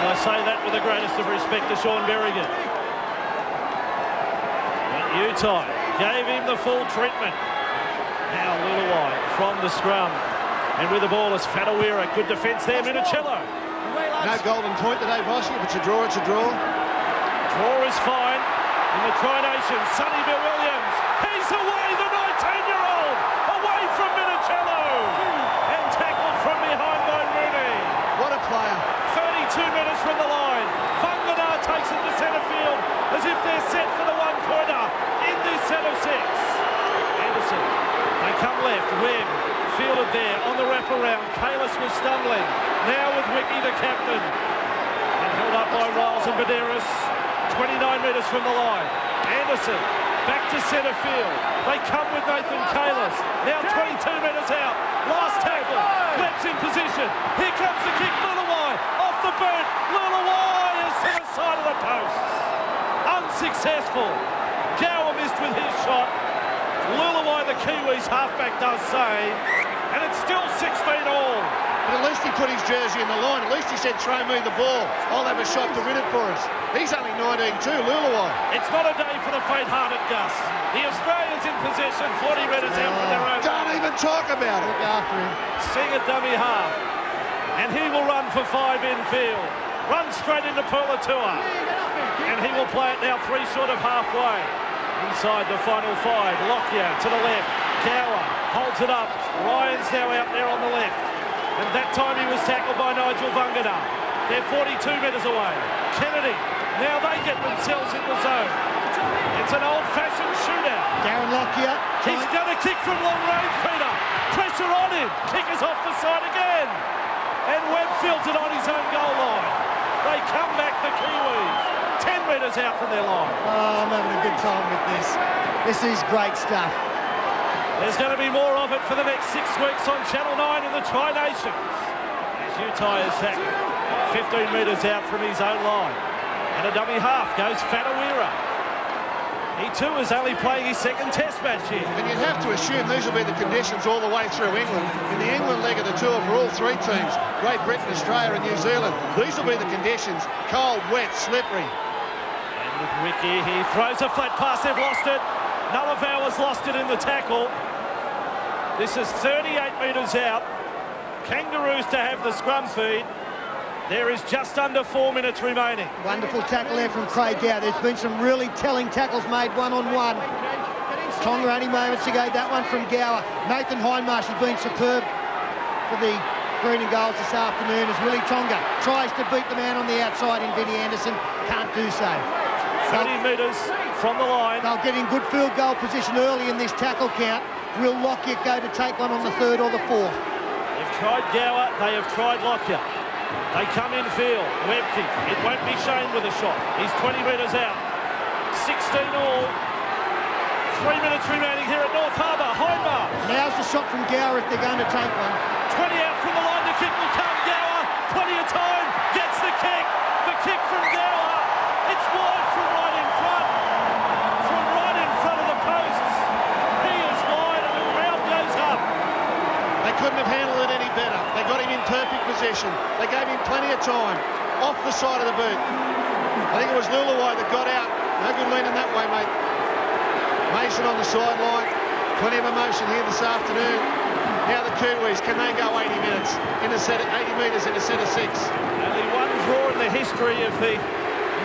And I say that with the greatest of respect to Shaun Berrigan. But Utai gave him the full treatment. Now Leuluai from the scrum. And with the ball is Whatuira. Good defence there, Minichiello. No golden point today, Bossy. If it's a draw, it's a draw. Draw is fine. In the Tri-Nation, Sonny Bill Williams. He's away, the 19-year-old. Away from Minichiello. And tackled from behind by Rooney. What a player. 32 minutes from the line. Vagana takes it to centre field as if they're set for the one-pointer in this set of 6. Anderson, they come left. Webb fielded there on the wraparound. Cayless was stumbling. Now with Wiki, the captain. And held up by Ryles and Buderus. 29 metres from the line. Anderson back to centre field. They come with Nathan Cayless. Now 22 metres out. Last tackle. Webb's in position. Here comes the kick. Leuluai off the boot. Leuluai is to the side of the posts. Unsuccessful. Gower missed with his shot. Leuluai, the Kiwis halfback, does save. And it's still 16 all. but at least he put his jersey in the line. At least he said, throw me the ball. I'll have a shot to win it for us. He's only 19 too, Leuluai. It's not a day for the faint-hearted Gus. The Australians in possession, 40 metres out from their own. Don't even talk about it. Look after him. Seeing a dummy half. And he will run for 5 infield. Run straight into Puletua. And he will play it now 3 short of halfway. Inside the final 5. Lockyer to the left. Gower holds it up. Ryan's now out there on the left. And that time he was tackled by Nigel Vagana. They're 42 metres away. Kennedy. Now they get themselves in the zone. It's an old-fashioned shootout. Darren Lockyer. He's going to kick from long range, Peter. Pressure on him. Kick is off the side again. And Webb fields it on his own goal line. They come back, the Kiwis. 10 metres out from their line. Oh, I'm having a good time with this. This is great stuff. There's going to be more of it for the next 6 weeks on Channel 9 in the Tri-Nations. As Utai is tackled 15 metres out from his own line. And a dummy half goes Whatuira. He too is only playing his 2nd test match here. And you'd have to assume these will be the conditions all the way through England. In the England leg of the tour for all 3 teams, Great Britain, Australia and New Zealand, these will be the conditions. Cold, wet, slippery. And with Wiki, he throws a flat pass, they've lost it. Galuvao has lost it in the tackle. This is 38 metres out. Kangaroos to have the scrum feed. There is just under 4 minutes remaining. Wonderful tackle there from Craig Gower. There's been some really telling tackles made one-on-one. Tonga only moments ago, that one from Gower. Nathan Hindmarsh has been superb for the green and golds this afternoon as Willie Tonga tries to beat the man on the outside in Vinnie Anderson. Can't do so. 30 metres from the line. They'll get in good field goal position early in this tackle count. Will Lockyer go to take one on the 3rd or the 4th? They've tried Gower, they have tried Lockyer. They come in field. Webcke. It won't be Shaun with a shot. He's 20 metres out. 16 all. 3 minutes remaining here at North Harbour. Hindmarsh. Now's the shot from Gower if they're going to take one. 20 out from the line. The kick will come. Gower. Plenty of time. Gets the kick. The kick from Gower. It's wide from right in front. From right in front of the posts. He is wide and the crowd goes up. They couldn't have handled it any better. They got him in perfect position. They gave him plenty of time. Off the side of the boot. I think it was Leuluai that got out. No good leaning that way, mate. Mason on the sideline. Plenty of emotion here this afternoon. Now the Kiwis, can they go 80 minutes in a set of 80 metres in a set of 6? Only one draw in the history of the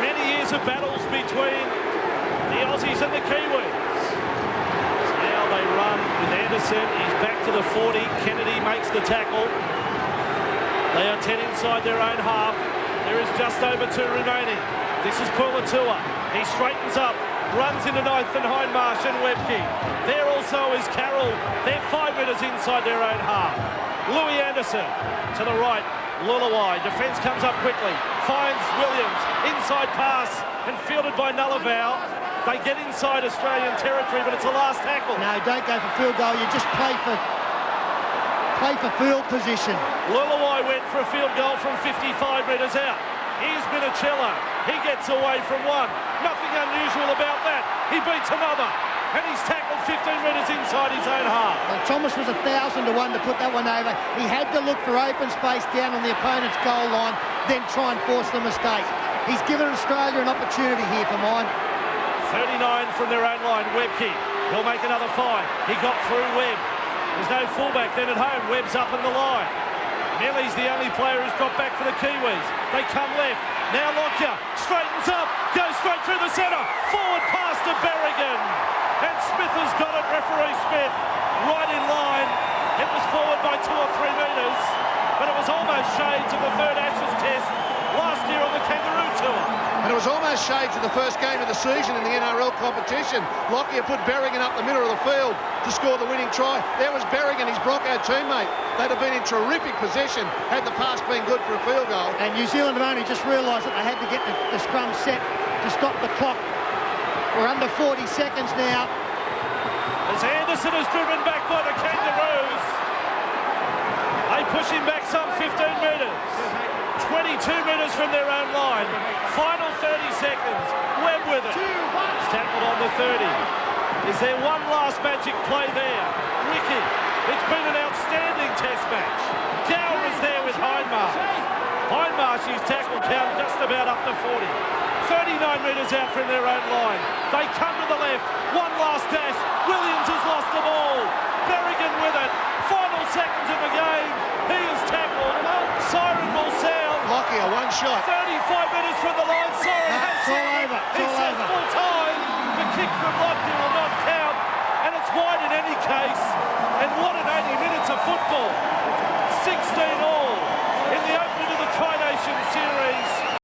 many years of battles between the Aussies and the Kiwis. Now they run with Anderson. He's back to the 40. Kennedy makes the tackle. They are 10 inside their own half. There is just over 2 remaining. This is Puletua. He straightens up, runs into 9th and Hindmarsh and Webcke. There also is Carroll. They're 5 metres inside their own half. Louis Anderson to the right. Leuluai. Defence comes up quickly. Finds Williams. Inside pass and fielded by Galuvao. They get inside Australian territory, but it's a last tackle. No, don't go for field goal. You just play for field position. Leuluai went for a field goal from 55 metres out. Here's Minichiello. He gets away from one. Nothing unusual about that. He beats another. And he's tackled 15 metres inside his own half. Well, Thomas was 1,000 to 1 to put that one over. He had to look for open space down on the opponent's goal line, then try and force the mistake. He's given Australia an opportunity here for mine. 39 from their own line. Webcke. He'll make another 5. He got through Webb. There's no fullback then at home. Webb's up in the line. Meli's the only player who's dropped back for the Kiwis. They come left. Now Lockyer straightens up, goes straight through the centre. Forward pass to Berrigan. And Smith has got it, referee Smith. Right in line. It was forward by 2 or 3 metres. But it was almost shades of the 3rd Ashes test last year on the Kangaroo Tour. And it was almost shades of the first game of the season in the NRL competition. Lockyer put Berrigan up the middle of the field to score the winning try. There was Berrigan, his Bronco teammate. They'd have been in terrific position had the pass been good for a field goal. And New Zealand have only just realised that they had to get the scrum set to stop the clock. We're under 40 seconds now. As Anderson is driven back by the Kangaroos. They push him back some 15 metres. 22 metres from their own line. Final 30 seconds. Webb with it. He's tackled on the 30. Is there one last magic play there? Wiki It's been an outstanding test match. Gower is there with Hindmarsh. Hindmarsh's tackle count just about up to 40. 39 metres out from their own line. They come to the left. One last dash. Williams has lost the ball. Berrigan with it. Final seconds of the game. He is tackled. Siren will sound. Lockyer, one shot. 35 minutes from the line. Siren has It's all over. He says full time. The kick from Lockyer will not count. And it's wide in any case. And what an 80 minutes of football. 16 all in the opening of the Tri-Nation Series.